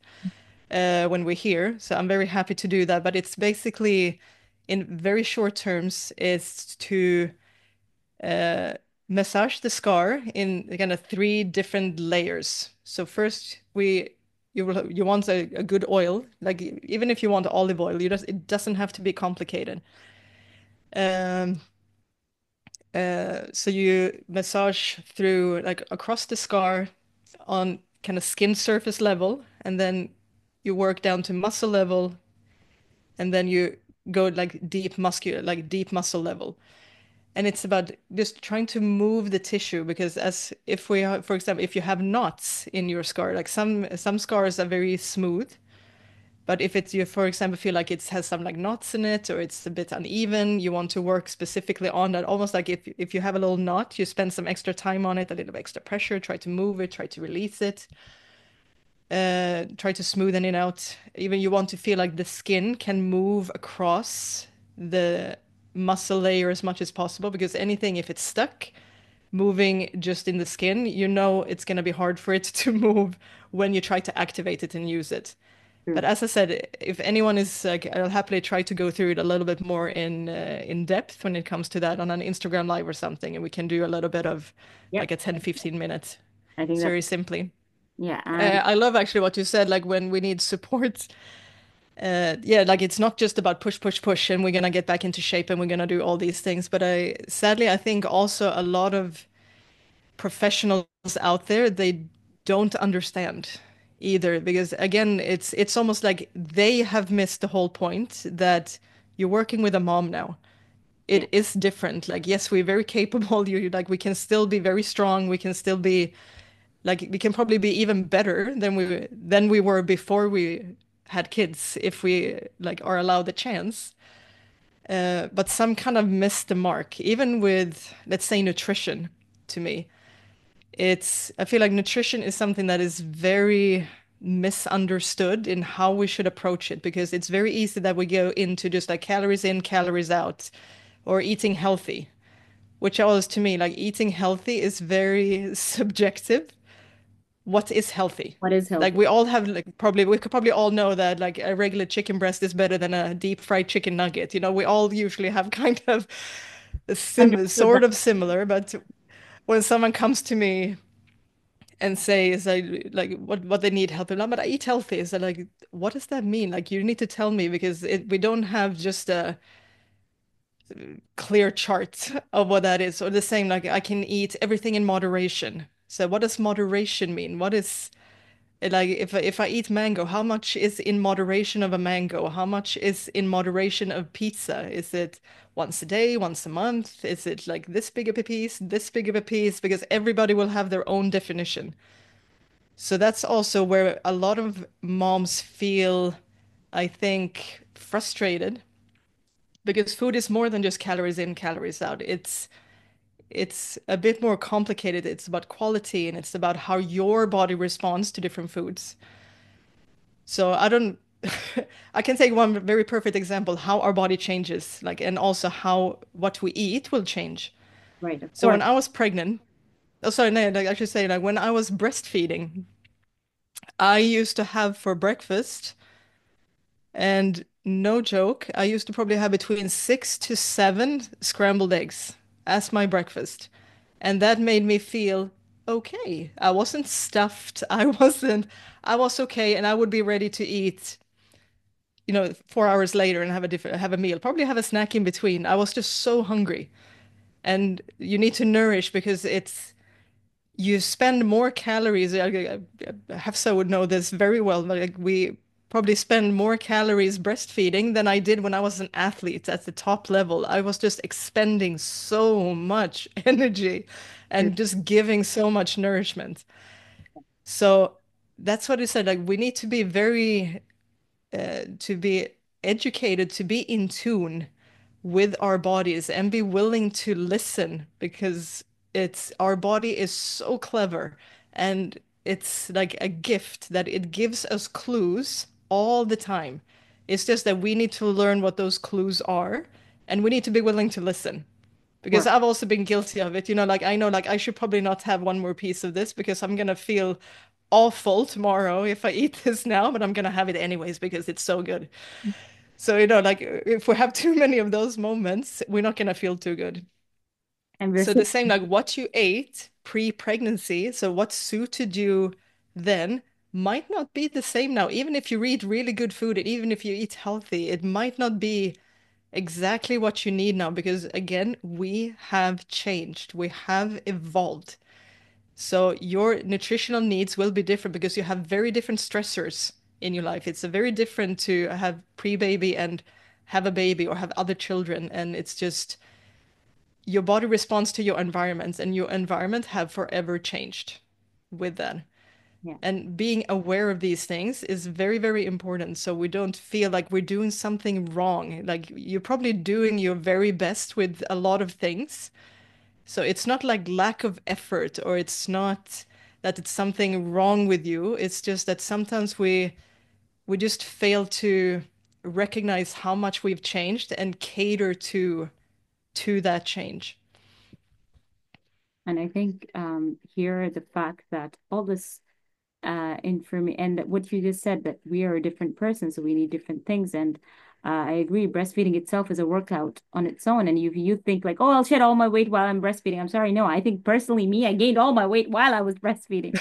when we're here. So I'm very happy to do that. But it's basically in very short terms is to uh, massage the scar in kind of three different layers. So first you want a good oil, like even if you want olive oil, it doesn't have to be complicated. Um, so you massage through like across the scar on kind of skin surface level, and then you work down to muscle level, and then you go like deep muscle level. And it's about just trying to move the tissue because as if we are, for example, if you have knots in your scar, like some scars are very smooth, but if it's you, for example, feel like it has some like knots in it or it's a bit uneven, you want to work specifically on that. Almost like if you have a little knot, you spend some extra time on it, a little extra pressure, try to move it, try to release it, try to smoothen it out. Even you want to feel like the skin can move across the muscle layer as much as possible because anything, if it's stuck, moving just in the skin, you know it's going to be hard for it to move when you try to activate it and use it. But True. as I said, if anyone is like, I'll happily try to go through it a little bit more in depth when it comes to that on an Instagram live or something, and we can do a little bit of Yep. like a 10-15 minutes. I think It's that's, very simply. yeah. And I love actually what you said, like when we need support. Yeah, like it's not just about push, push, push, and we're gonna get back into shape and we're gonna do all these things. But sadly, I think also a lot of professionals out there, they don't understand either because again, it's almost like they have missed the whole point that you're working with a mom now. yeah, It is different. Like, yes, we're very capable. You like we can still be very strong. We can still be like we can probably be even better than we were before we had kids if we like are allowed the chance. But some kind of missed the mark, even with, let's say, nutrition to me. I feel like nutrition is something that is very misunderstood in how we should approach it because it's very easy that we go into just like calories in, calories out, or eating healthy, which always to me, like eating healthy is very subjective. What is healthy? what is Like healthy? we all have like probably we could probably all know that like a regular chicken breast is better than a deep fried chicken nugget. We all usually have kind of Understood that. sort of similar, but when someone comes to me and says like what they need help with, but I eat healthy. Is that like what does that mean? Like you need to tell me because we don't have just a clear chart of what that is. Or the same like I can eat everything in moderation. So what does moderation mean? What is like if I eat mango, how much is in moderation of a mango? How much is in moderation of pizza? Is it once a day, once a month? Is it like this big of a piece, this big of a piece? Because everybody will have their own definition. So that's also where a lot of moms feel, I think, frustrated because food is more than just calories in, calories out. It's a bit more complicated. It's about quality and it's about how your body responds to different foods. So I don't I can take one very perfect example how our body changes, like, and also how what we eat will change. Right, of So when course. I was pregnant, oh, sorry, no, like, I should say, like, when I was breastfeeding, I used to have for breakfast, and no joke, I used to probably have between 6 to 7 scrambled eggs as my breakfast. And that made me feel okay. I wasn't stuffed. I was okay, and I would be ready to eat, 4 hours later and have a meal, probably have a snack in between. I was just so hungry. And you need to nourish because you spend more calories. Hafsa would know this very well. But like, we probably spend more calories breastfeeding than I did when I was an athlete at the top level. I was just expending so much energy True. and just giving so much nourishment. So that's what I said. Like, we need to be to be educated, to be in tune with our bodies and be willing to listen because it's our body is so clever, and it's like a gift that it gives us clues all the time. It's just that we need to learn what those clues are, and we need to be willing to listen. Because Work. I've also been guilty of it, like I know, like I should probably not have one more piece of this because I'm gonna feel awful tomorrow if I eat this now, but I'm gonna have it anyways because it's so good. So, like if we have too many of those moments, we're not gonna feel too good. And we're So so the same, like what you ate pre-pregnancy, so what suited you then might not be the same now. Even if you eat really good food, and even if you eat healthy, it might not be exactly what you need now because again, we have changed. We have evolved. So your nutritional needs will be different because you have very different stressors in your life. It's a very different to have pre-baby and have a baby or have other children. And it's just your body responds to your environment, and your environment have forever changed with that. yeah. And being aware of these things is very, very important. So we don't feel like we're doing something wrong. Like you're probably doing your very best with a lot of things, so it's not like lack of effort, or it's not that it's something wrong with you. It's just that sometimes we just fail to recognize how much we've changed and cater to that change. And I think here the fact that all this information and that what you just said that we are a different person, so we need different things. And I agree, breastfeeding itself is a workout on its own. And you think like, oh, I'll shed all my weight while I'm breastfeeding. I'm sorry, no. I think personally, me, I gained all my weight while I was breastfeeding.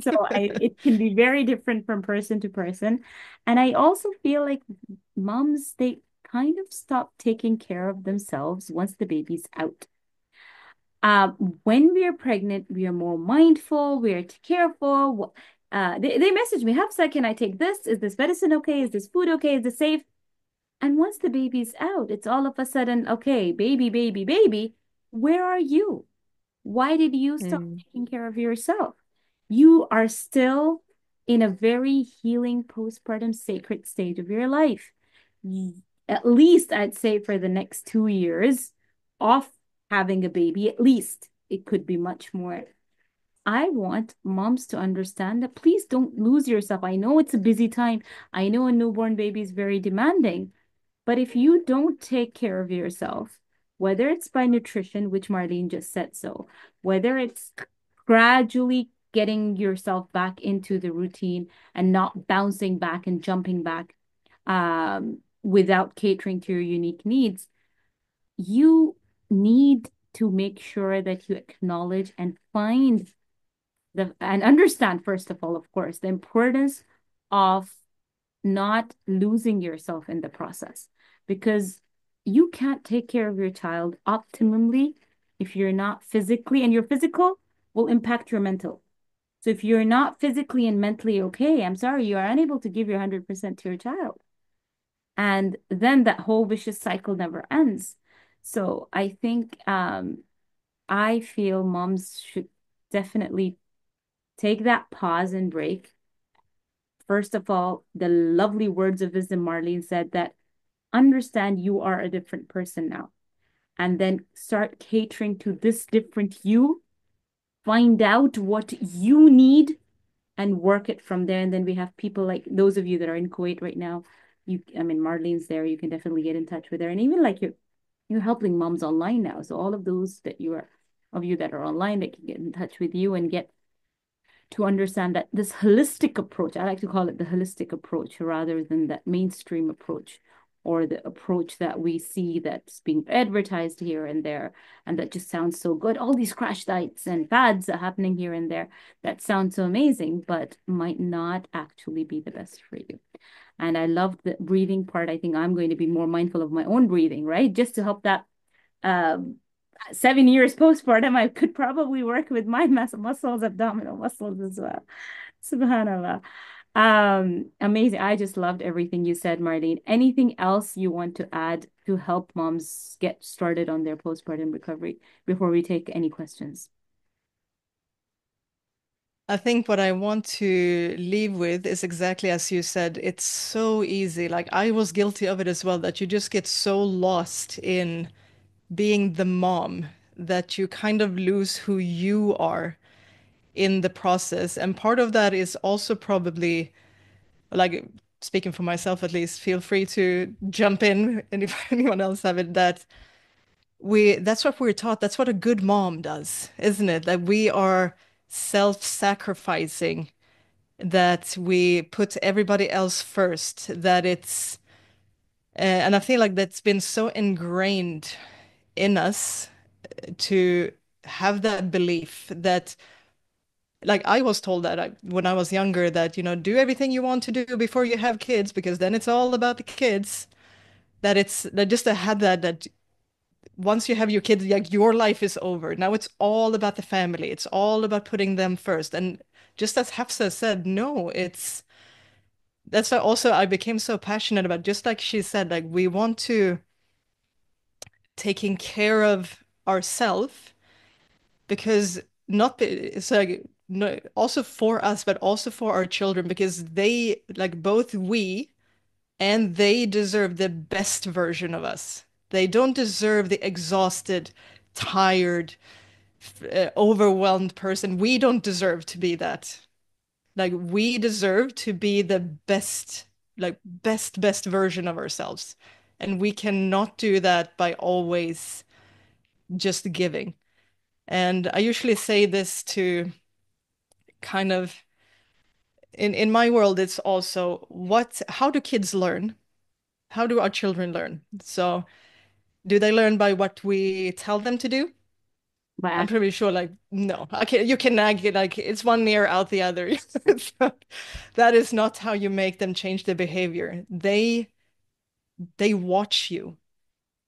So it can be very different from person to person. And I also feel like moms, they kind of stop taking care of themselves once the baby's out. When we are pregnant, we are more mindful, we are careful. They message me, Hafsa, can I take this? Is this medicine okay? Is this food okay? Is this safe? And once the baby's out, it's all of a sudden, okay, baby, baby, baby, where are you? Why did you stop Mm. taking care of yourself? You are still in a very healing postpartum sacred stage of your life. At least I'd say for the next 2 years of having a baby, at least it could be much more. I want moms to understand that please don't lose yourself. I know it's a busy time. I know a newborn baby is very demanding, but if you don't take care of yourself, whether it's by nutrition, which Marlene just said so, whether it's gradually getting yourself back into the routine and not bouncing back and jumping back without catering to your unique needs, you need to make sure that you acknowledge and find and understand, first of all, of course, the importance of not losing yourself in the process because you can't take care of your child optimally if you're not physically, and your physical will impact your mental. So if you're not physically and mentally okay, I'm sorry, you are unable to give your 100% to your child. And then that whole vicious cycle never ends. So I think I feel moms should definitely take that pause and break. First of all, the lovely words of wisdom Marlene said that understand you are a different person now. And then start catering to this different you. Find out what you need and work it from there. And then we have people like those of you that are in Kuwait right now. I mean, Marlene's there. You can definitely get in touch with her. And even like you're helping moms online now. So all of those that you are of you that are online that can get in touch with you and get to understand that this holistic approach, I like to call it the holistic approach rather than that mainstream approach or the approach that we see that's being advertised here and there and that just sounds so good. All these crash diets and fads are happening here and there that sound so amazing, but might not actually be the best for you. And I love the breathing part. I think I'm going to be more mindful of my own breathing, right? Just to help that um 7 years postpartum, I could probably work with my muscles, abdominal muscles as well. Subhanallah. Amazing. I just loved everything you said, Marlene. Anything else you want to add to help moms get started on their postpartum recovery before we take any questions? I think what I want to leave with is exactly as you said. It's so easy. Like I was guilty of it as well, that you just get so lost in being the mom that you kind of lose who you are in the process. And part of that is also probably like speaking for myself at least, feel free to jump in and if anyone else have it, that that's what we're taught. That's what a good mom does, isn't it? That we are self-sacrificing, that we put everybody else first, that it's and I feel like that's been so ingrained in us to have that belief that like I was told that when I was younger that do everything you want to do before you have kids because then it's all about the kids, that it's that just I had that once you have your kids, like your life is over. Now it's all about the family. It's all about putting them first. And just as Hafsa said, no, that's why also I became so passionate about, just like she said, like we want to taking care of ourselves because not it's like no, also for us, but also for our children because they like both we and they deserve the best version of us. They don't deserve the exhausted, tired, overwhelmed person. We don't deserve to be that. Like we deserve to be the best, like best version of ourselves. And we cannot do that by always just giving. And I usually say this to kind of in my world, it's also how do kids learn? How do our children learn? So do they learn by what we tell them to do? I'm But pretty sure, like, no. Okay, you can like it's one ear out the other. So that is not how you make them change their behavior. They watch you.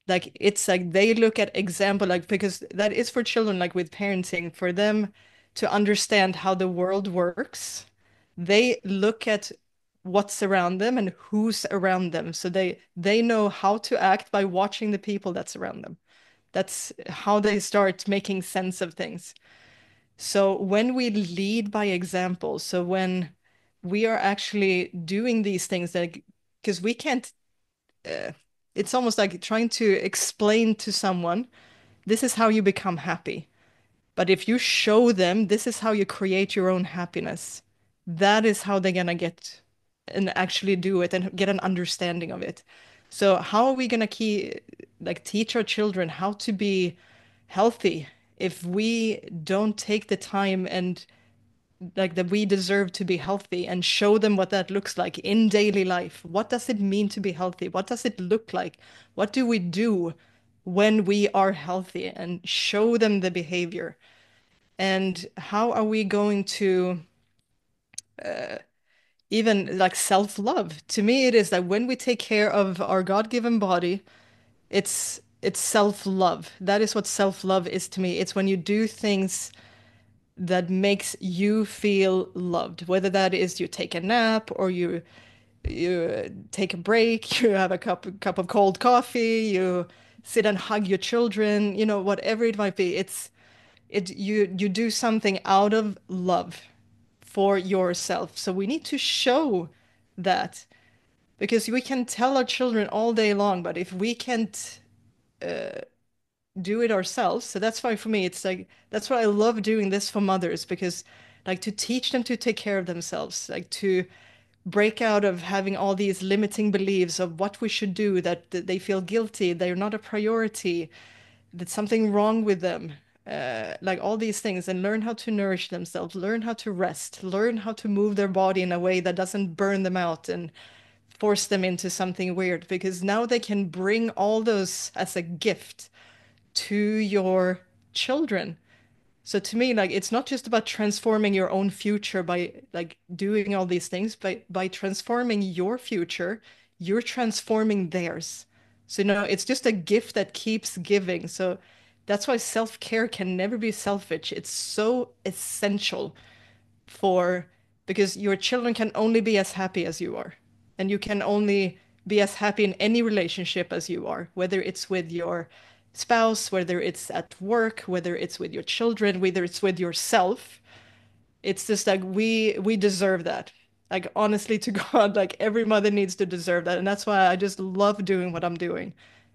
Like it's like they look at example, like because that is for children, like with parenting, for them to understand how the world works. They look at what's around them and who's around them. So they know how to act by watching the people that's around them. That's how they start making sense of things. So when we lead by example, so when we are actually doing these things that, because we can't, uh, it's almost like trying to explain to someone, this is how you become happy. But if you show them, this is how you create your own happiness, that is how they're gonna get and actually do it and get an understanding of it. So how are we gonna teach our children how to be healthy if we don't take the time and like that we deserve to be healthy and show them what that looks like in daily life? What does it mean to be healthy? What does it look like? What do we do when we are healthy and show them the behavior? And how are we going to even like self-love? To me, it is that when we take care of our God-given body, it's self-love. That is what self-love is to me. It's when you do things that makes you feel loved, whether that is you take a nap or you take a break, you have a cup of cold coffee, you sit and hug your children, whatever it might be. You do something out of love for yourself. So we need to show that because we can tell our children all day long, but if we can't do it ourselves, so that's why for me it's like that's why I love doing this for mothers because like to teach them to take care of themselves, like to break out of having all these limiting beliefs of what we should do, that they feel guilty, they're not a priority, that something wrong with them, like all these things, and learn how to nourish themselves, learn how to rest, learn how to move their body in a way that doesn't burn them out and force them into something weird, because now they can bring all those as a gift to your children. So to me, like it's not just about transforming your own future by like doing all these things, but by transforming your future, you're transforming theirs. So it's just a gift that keeps giving. So that's why self-care can never be selfish. It's so essential for because your children can only be as happy as you are. And you can only be as happy in any relationship as you are, whether it's with your spouse, whether it's at work, whether it's with your children, whether it's with yourself. It's just like we deserve that. Like honestly to God, like every mother needs to deserve that. And that's why I just love doing what I'm doing.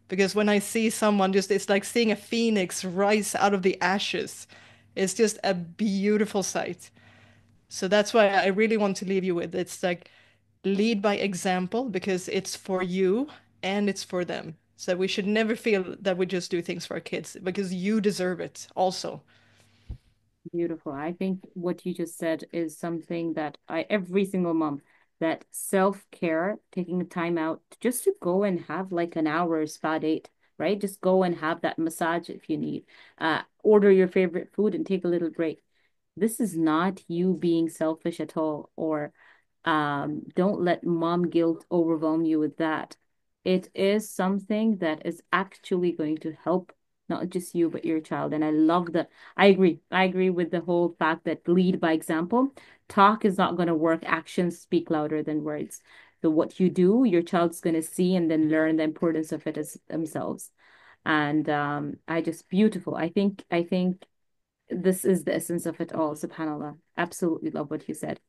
Because when I see someone just, it's like seeing a phoenix rise out of the ashes. It's just a beautiful sight. So that's why I really want to leave you with it's like lead by example because it's for you and it's for them. So we should never feel that we just do things for our kids because you deserve it also. Beautiful. I think what you just said is something that every single mom, that self-care, taking the time out just to go and have like an hour spa date, right? Just go and have that massage if you need. Order your favorite food and take a little break. This is not you being selfish at all, or don't let mom guilt overwhelm you with that. It is something that is actually going to help not just you, but your child. And I love that. I agree. I agree with the whole fact that lead by example. Talk is not going to work. Actions speak louder than words. So what you do, your child's going to see and then learn the importance of it as themselves. And I just beautiful. I think this is the essence of it all. SubhanAllah. Absolutely love what you said.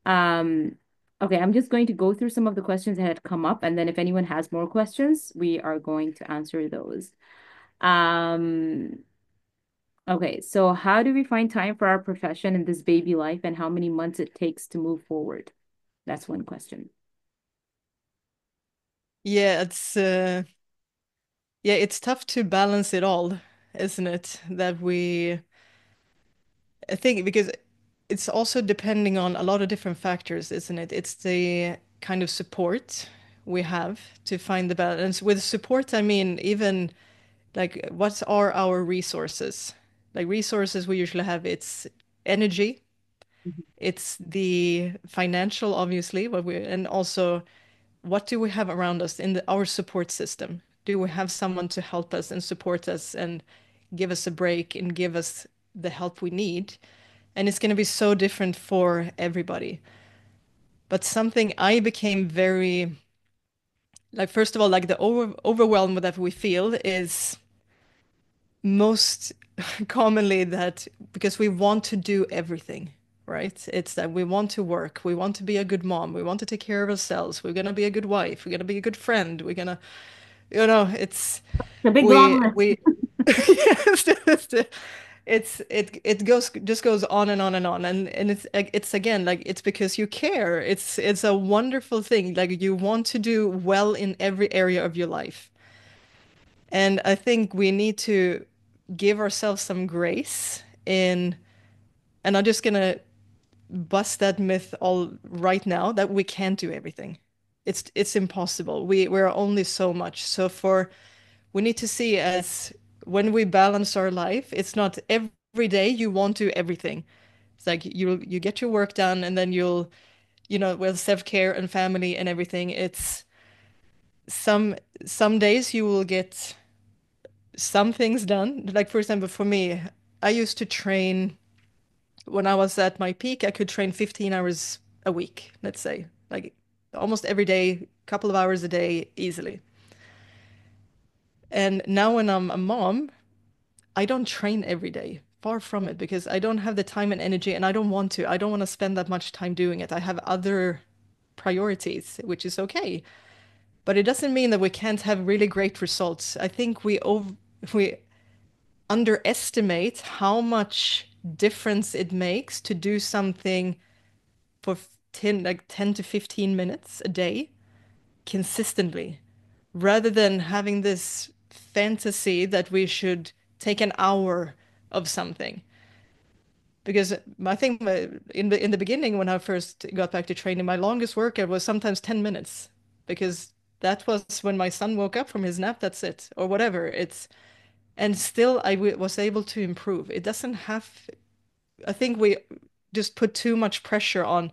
Um, okay, I'm just going to go through some of the questions that had come up, and then if anyone has more questions, we are going to answer those. Um, okay, so how do we find time for our profession in this baby life and how many months it takes to move forward? That's one question. Yeah, it's tough to balance it all, isn't it? That we I think because it's also depending on a lot of different factors, isn't it? It's the kind of support we have to find the balance. With support, I mean even like what are our resources? Like resources we usually have, it's energy, Mhm. it's the financial, obviously, and also what do we have around us in our support system? Do we have someone to help us and support us and give us a break and give us the help we need? And it's going to be so different for everybody. But something I became very, like, first of all, like the overwhelm that we feel is most commonly that because we want to do everything, right? It's that we want to work, we want to be a good mom, we want to take care of ourselves, we're gonna be a good wife, we're gonna be a good friend, we're gonna, it's The big long list. we yes, it goes just goes on and on and on and it's again like it's because you care. It's a wonderful thing. Like you want to do well in every area of your life. And I think we need to give ourselves some grace in, and I'm just gonna bust that myth all right now that we can't do everything. It's impossible. We're only so much. So we need to see as when we balance our life, it's not every day you want to do everything. It's like you get your work done and then with self-care and family and everything, it's some some days you will get some things done. Like for example, for me, I used to train when I was at my peak, I could train 15 hours a week, let's say. Like almost every day, couple of hours a day easily. And now when I'm a mom, I don't train every day. Far from it, because I don't have the time and energy, and I don't want to. I don't want to spend that much time doing it. I have other priorities, which is okay. But it doesn't mean that we can't have really great results. I think we underestimate how much difference it makes to do something for 10 to 15 minutes a day consistently, rather than having this fantasy that we should take an hour of something. Because I think in the beginning, when I first got back to training, my longest workout was sometimes 10 minutes, because that was when my son woke up from his nap, that's it, or whatever. And still was able to improve. It doesn't have, I think we just put too much pressure on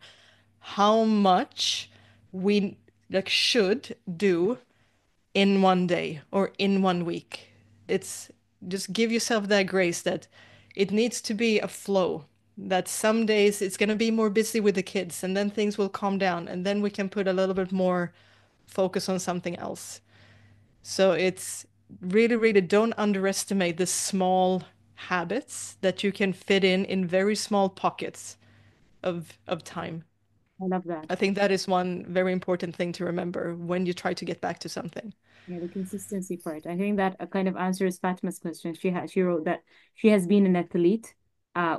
how much we like should do in one day or in one week. It's just give yourself that grace that it needs to be a flow. That some days it's going to be more busy with the kids, and then things will calm down, and then we can put a little bit more focus on something else. So it's really, really don't underestimate the small habits that you can fit in very small pockets of time. I love that. I think that is one very important thing to remember when you try to get back to something. Yeah, the consistency part. I think that kind of answers Fatma's question. She wrote that she has been an athlete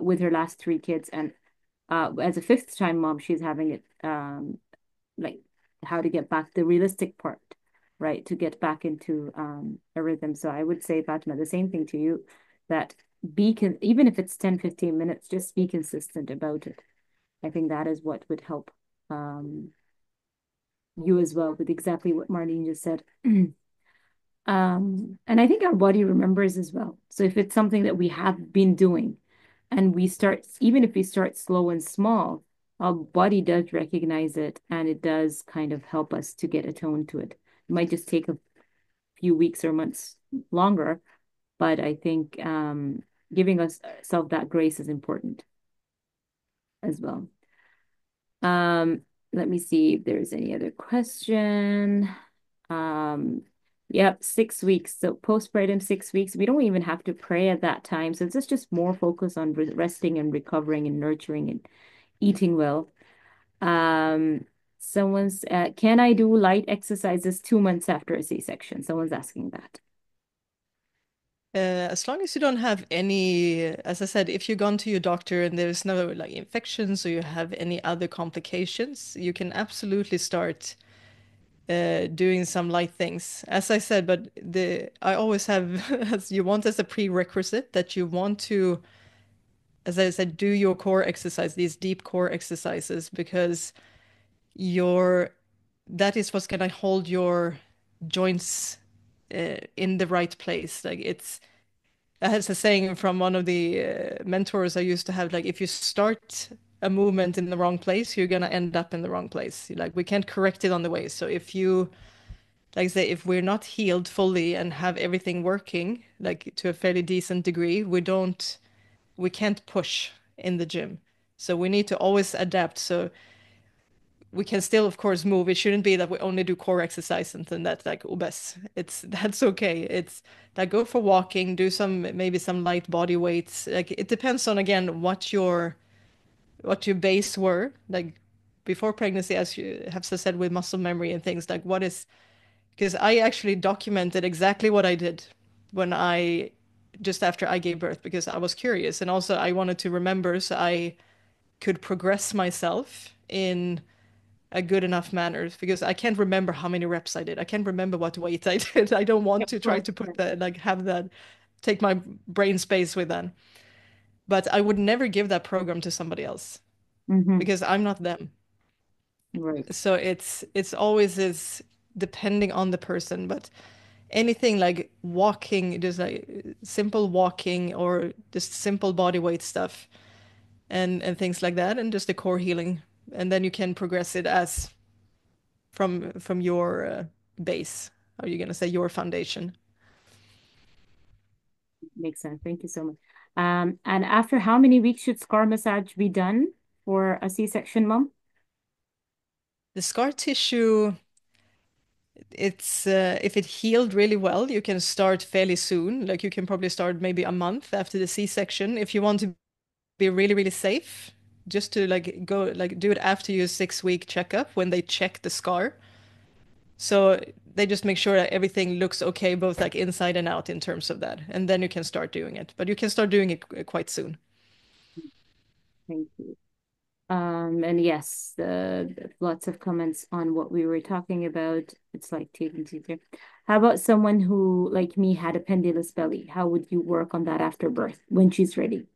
with her last three kids, and as a fifth time mom, she's having it like how to get back the realistic part, right? To get back into a rhythm. So I would say, Fatima, the same thing to you, that even if it's 10, 15 minutes, just be consistent about it. I think that is what would help um you as well with exactly what Marlene just said. And I think our body remembers as well. So if it's something that we have been doing and we start, even if we start slow and small, our body does recognize it and it does kind of help us to get attuned to it. It might just take a few weeks or months longer, but I think giving us self that grace is important as well. Um, Let me see if there's any other question. Um, yep, 6 weeks. So postpartum 6 weeks. We don't even have to pray at that time. So it's just more focus on resting and recovering and nurturing and eating well. Um, can I do light exercises 2 months after a C-section? Someone's asking that. As long as you don't have any, as I said, if you've gone to your doctor and there's no like infections or you have any other complications, you can absolutely start doing some light things. As I said, but the I always have as you want as a prerequisite that you want to, as I said, do your core exercise, these deep core exercises, because your that is what's gonna hold your joints in the right place. Like it's I had a saying from one of the mentors I used to have, like, if you start a movement in the wrong place, you're gonna end up in the wrong place. Like, we can't correct it on the way. So if you, like I say, if we're not healed fully and have everything working, like to a fairly decent degree, we can't push in the gym. So we need to always adapt. So we can still, of course, move. It shouldn't be that we only do core exercise and then that's like obese. That's okay. It's like go for walking, do maybe some light body weights. Like it depends on again what your base were like before pregnancy, as you have said with muscle memory and things like what is because I actually documented exactly what I did when I just after I gave birth because I was curious and also I wanted to remember so I could progress myself in a good enough manner because I can't remember how many reps I did. I can't remember what weight I did. I don't want Of to try course. to put that, like have that, take my brain space with that. But I would never give that program to somebody else Mm-hmm. because I'm not them. Right. So it's always is depending on the person, but anything like walking, just like simple walking or just simple body weight stuff and things like that, and just the core healing, and then you can progress it as from your base. Are you gonna say your foundation? Makes sense. Thank you so much. And after how many weeks should scar massage be done for a C-section mom? The scar tissue, it's if it healed really well, you can start fairly soon. Like you can probably start maybe a month after the C-section if you want to be really, really safe. Just to like go like do it after your 6 week checkup when they check the scar. So they just make sure that everything looks okay, both like inside and out in terms of that. And then you can start doing it. But you can start doing it quite soon. Thank you. And yes, lots of comments on what we were talking about. It's like taking teacher. How about someone who, like me, had a pendulous belly? How would you work on that after birth when she's ready?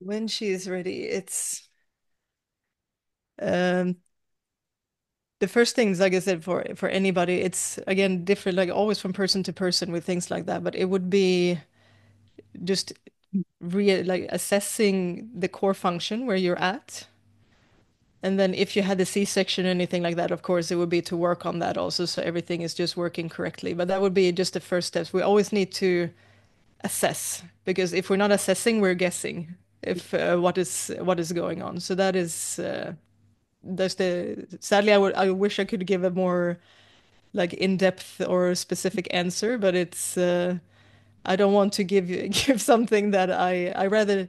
When she's ready, it's um the first things, like I said, for anybody, it's again different, like always from person to person with things like that. But it would be just re like assessing the core function where you're at. And then if you had a C-section or anything like that, of course, it would be to work on that also, so everything is just working correctly. But that would be just the first steps. We always need to assess, because if we're not assessing, we're guessing if what is going on. So that's the sadly I wish I could give a more like in-depth or specific answer, but it's I don't want to give you give something that I rather,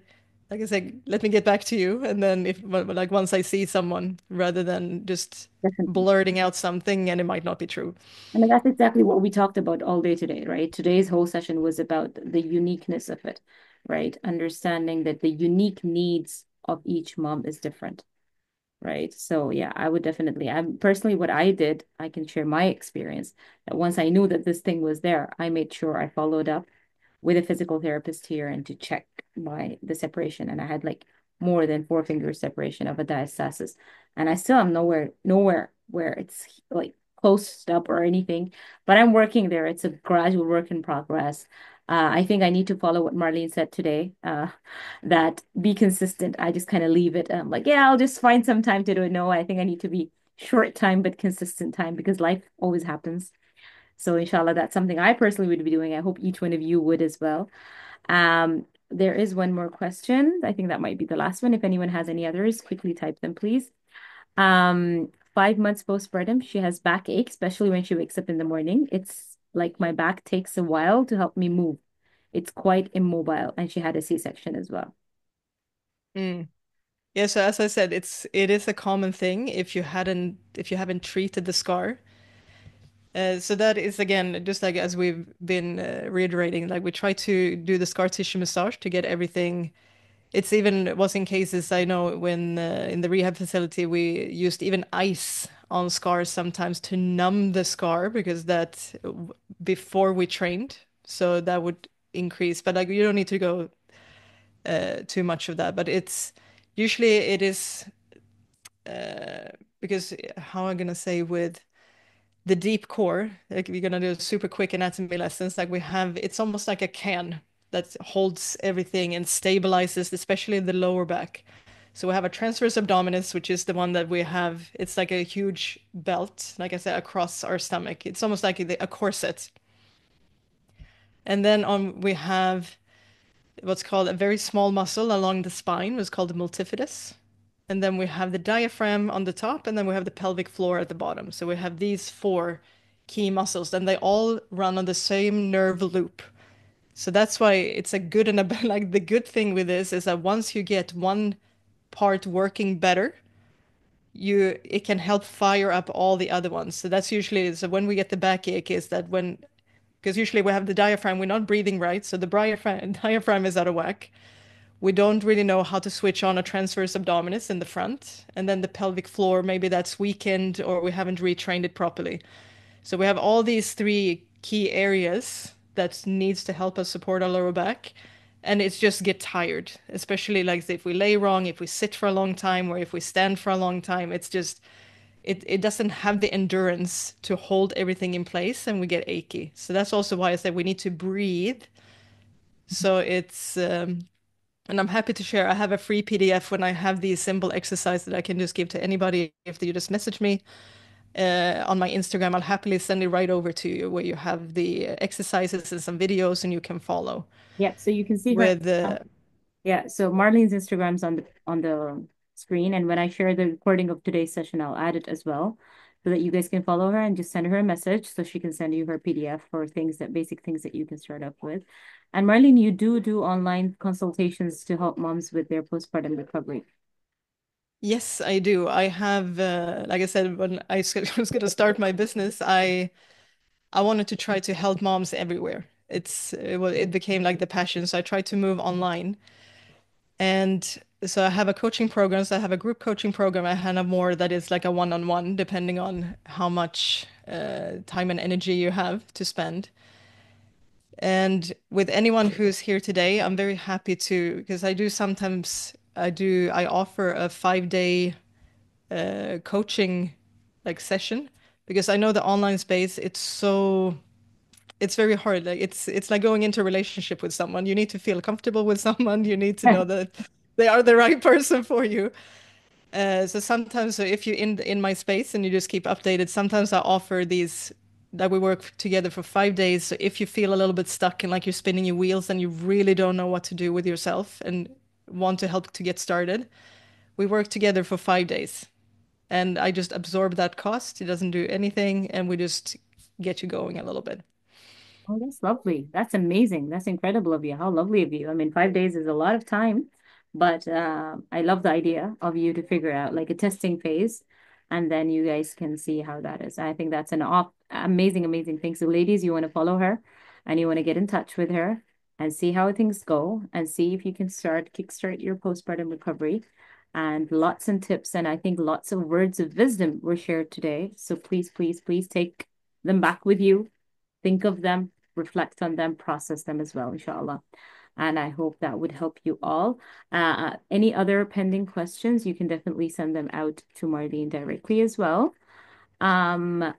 like I said, let me get back to you, and then if like once I see someone, rather than just Definitely. blurting out something and it might not be true. And that's exactly what we talked about all day today, right? Today's whole session was about the uniqueness of it, right? Understanding that the unique needs of each mom is different. Right. So yeah, I would definitely, I'm personally what I did, I can share my experience that once I knew that this thing was there, I made sure I followed up with a physical therapist here and to check the separation. And I had like more than 4 finger separation of a diastasis. And I still am nowhere where it's like closed up or anything, but I'm working there. It's a gradual work in progress. I think I need to follow what Marlene said today, that be consistent. I just kind of leave it. I'm like, yeah, I'll just find some time to do it. No, I think I need to be short time, but consistent time because life always happens. So inshallah, that's something I personally would be doing. I hope each one of you would as well. There is one more question. I think that might be the last one. If anyone has any others, quickly type them, please. 5 months postpartum, she has backache, especially when she wakes up in the morning. It's like my back takes a while to help me move. It's quite immobile, and she had a C-section as well. Mm. Yeah, so as I said, it is a common thing if you haven't treated the scar. So that is again just like as we've been reiterating, like we try to do the scar tissue massage to get everything. It's even was in cases I know when in the rehab facility we used even ice on scars sometimes to numb the scar because before we trained, so that would increase. But like you don't need to go too much of that. But it's usually it is because how am I gonna say with the deep core, like we're gonna do super quick anatomy lessons, like we have, it's almost like a can that holds everything and stabilizes, especially the lower back. So we have a transverse abdominis, which is the one that we have. It's like a huge belt, like I said, across our stomach. It's almost like a corset. And then we have what's called a very small muscle along the spine, was called the multifidus. And then we have the diaphragm on the top, and then we have the pelvic floor at the bottom. So we have these four key muscles, and they all run on the same nerve loop. So that's why it's a good and a like the good thing with this is that once you get one part working better, it can help fire up all the other ones. So that's usually so when we get the backache is that when because usually we have the diaphragm, we're not breathing right, so the diaphragm is out of whack. We don't really know how to switch on a transverse abdominis in the front, and then the pelvic floor, maybe that's weakened or we haven't retrained it properly. So we have all these three key areas that needs to help us support our lower back, and it's just get tired, especially like if we lay wrong, if we sit for a long time, or if we stand for a long time. It's just it doesn't have the endurance to hold everything in place, and we get achy. So that's also why I said we need to breathe. So it's and I'm happy to share. I have a free PDF when I have these simple exercises that I can just give to anybody. If you just message me on my Instagram, I'll happily send it right over to you where you have the exercises and some videos and you can follow Yeah, so you can see her. with Yeah, so Marlene's Instagram's on the screen, and when I share the recording of today's session, I'll add it as well, so that you guys can follow her and just send her a message so she can send you her PDF for basic things that you can start up with. And Marlene, you do online consultations to help moms with their postpartum recovery. yes, I do. I have like I said when I was going to start my business, I wanted to try to help moms everywhere. It became like the passion, so I tried to move online. And so I have a coaching program. So I have a group coaching program. I have more that is like a one-on-one, depending on how much time and energy you have to spend. And with anyone who's here today, I'm very happy to, because I do sometimes, I offer a 5 day coaching like session, because I know the online space, it's very hard. Like it's like going into a relationship with someone. You need to feel comfortable with someone. You need to know that they are the right person for you. So sometimes, so if you're in my space and you just keep updated, sometimes I offer these that we work together for 5 days. So if you feel a little bit stuck and like you're spinning your wheels and you really don't know what to do with yourself and want to help to get started, we work together for 5 days. And I just absorb that cost. It doesn't do anything, and we just get you going a little bit. Oh, that's lovely. That's amazing. That's incredible of you. How lovely of you. I mean, 5 days is a lot of time, but I love the idea of you to figure out like a testing phase, and then you guys can see how that is. I think that's an amazing, amazing thing. So, ladies, you want to follow her and you want to get in touch with her and see how things go and see if you can kickstart your postpartum recovery. And lots and tips, and I think lots of words of wisdom were shared today. So please, please, please take them back with you, think of them, reflect on them, process them as well, inshallah. And I hope that would help you all. Any other pending questions, you can definitely send them out to Marlene directly as well. Um,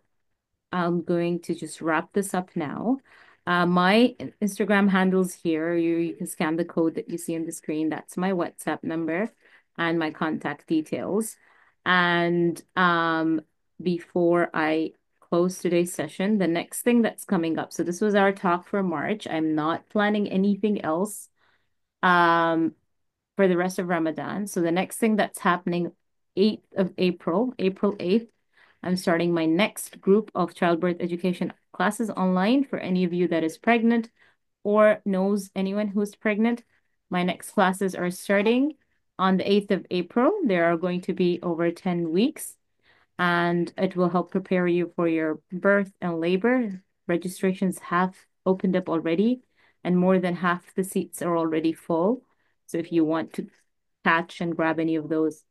I'm going to just wrap this up now. My Instagram handles here. You can scan the code that you see on the screen. That's my WhatsApp number and my contact details. And before I close today's session, the next thing that's coming up. So this was our talk for March. I'm not planning anything else um for the rest of Ramadan. So the next thing that's happening, 8th of April, April 8th, I'm starting my next group of childbirth education classes online for any of you that is pregnant or knows anyone who's pregnant. My next classes are starting on the 8th of April. There are going to be over 10 weeks, and it will help prepare you for your birth and labor. Registrations have opened up already, and more than half the seats are already full. So if you want to catch and grab any of those,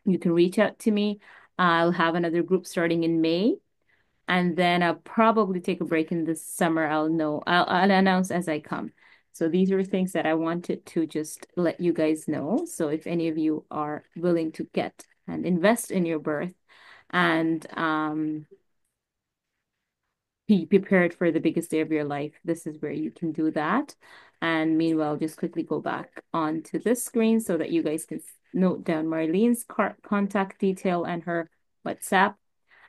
you can reach out to me. I'll have another group starting in May, and then I'll probably take a break in the summer. I'll announce as I come. So these are things that I wanted to just let you guys know. So if any of you are willing to get and invest in your birth and be prepared for the biggest day of your life, this is where you can do that. And meanwhile, just quickly go back onto this screen so that you guys can note down Marlene's contact detail and her WhatsApp.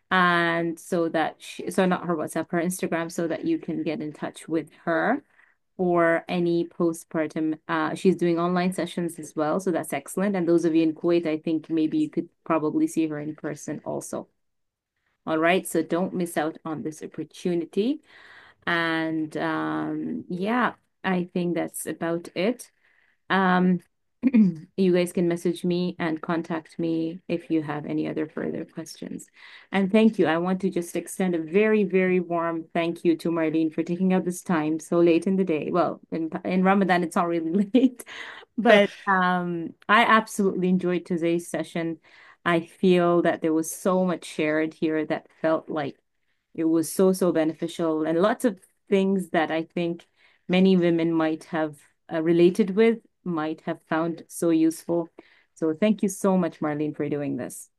And so that so not her WhatsApp, her Instagram, so that you can get in touch with her for any postpartum. She's doing online sessions as well, so that's excellent. And those of you in Kuwait, I think maybe you could probably see her in person also. All right, so don't miss out on this opportunity. And yeah, I think that's about it. Um, you guys can message me and contact me if you have any other further questions. And thank you. I want to just extend a very, very warm thank you to Marlene for taking out this time so late in the day. Well, in Ramadan, it's not really late, but I absolutely enjoyed today's session. I feel that there was so much shared here that felt like it was so, so beneficial, and lots of things that I think many women might have related with, might have found so useful. So thank you so much, Marlene, for doing this.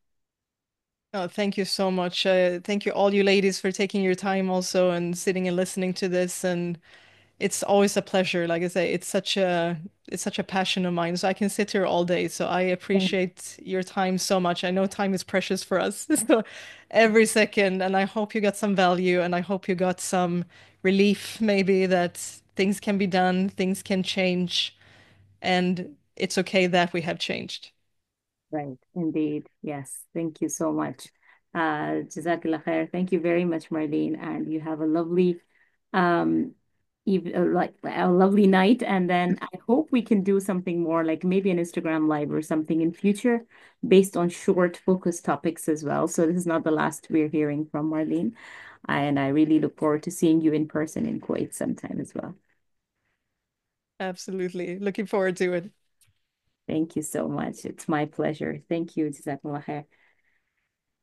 Oh, thank you so much. Thank you all you ladies for taking your time also and sitting and listening to this. And it's always a pleasure. Like I say, it's such a passion of mine. So I can sit here all day. So I Thank appreciate your time so much. I know time is precious for us. So every second, and I hope you got some value and I hope you got some relief, maybe that things can be done, things can change, and it's okay that we have changed. Right, indeed. Yes, thank you so much. Jazakallah khair. Thank you very much, Marlene, and you have a lovely um like a lovely night, and then I hope we can do something more like maybe an Instagram live or something in future based on short focus topics as well. So this is not the last we're hearing from Marlene, and I really look forward to seeing you in person in Kuwait sometime as well. Absolutely. Looking forward to it. Thank you so much. It's my pleasure. Thank you. Jazakallah khair.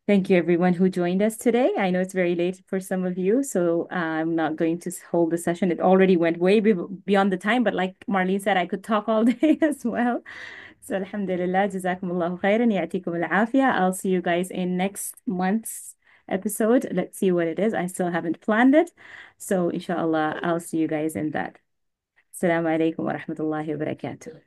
Thank you, everyone who joined us today. I know it's very late for some of you, so I'm not going to hold the session. It already went way beyond the time, but like Marlene said, I could talk all day as well. So, alhamdulillah, jazakumullahu khairan, ya'tikum al-afiyah. I'll see you guys in next month's episode. Let's see what it is. I still haven't planned it. So, inshallah, I'll see you guys in that. Assalamu alaikum wa rahmatullahi wa barakatuh.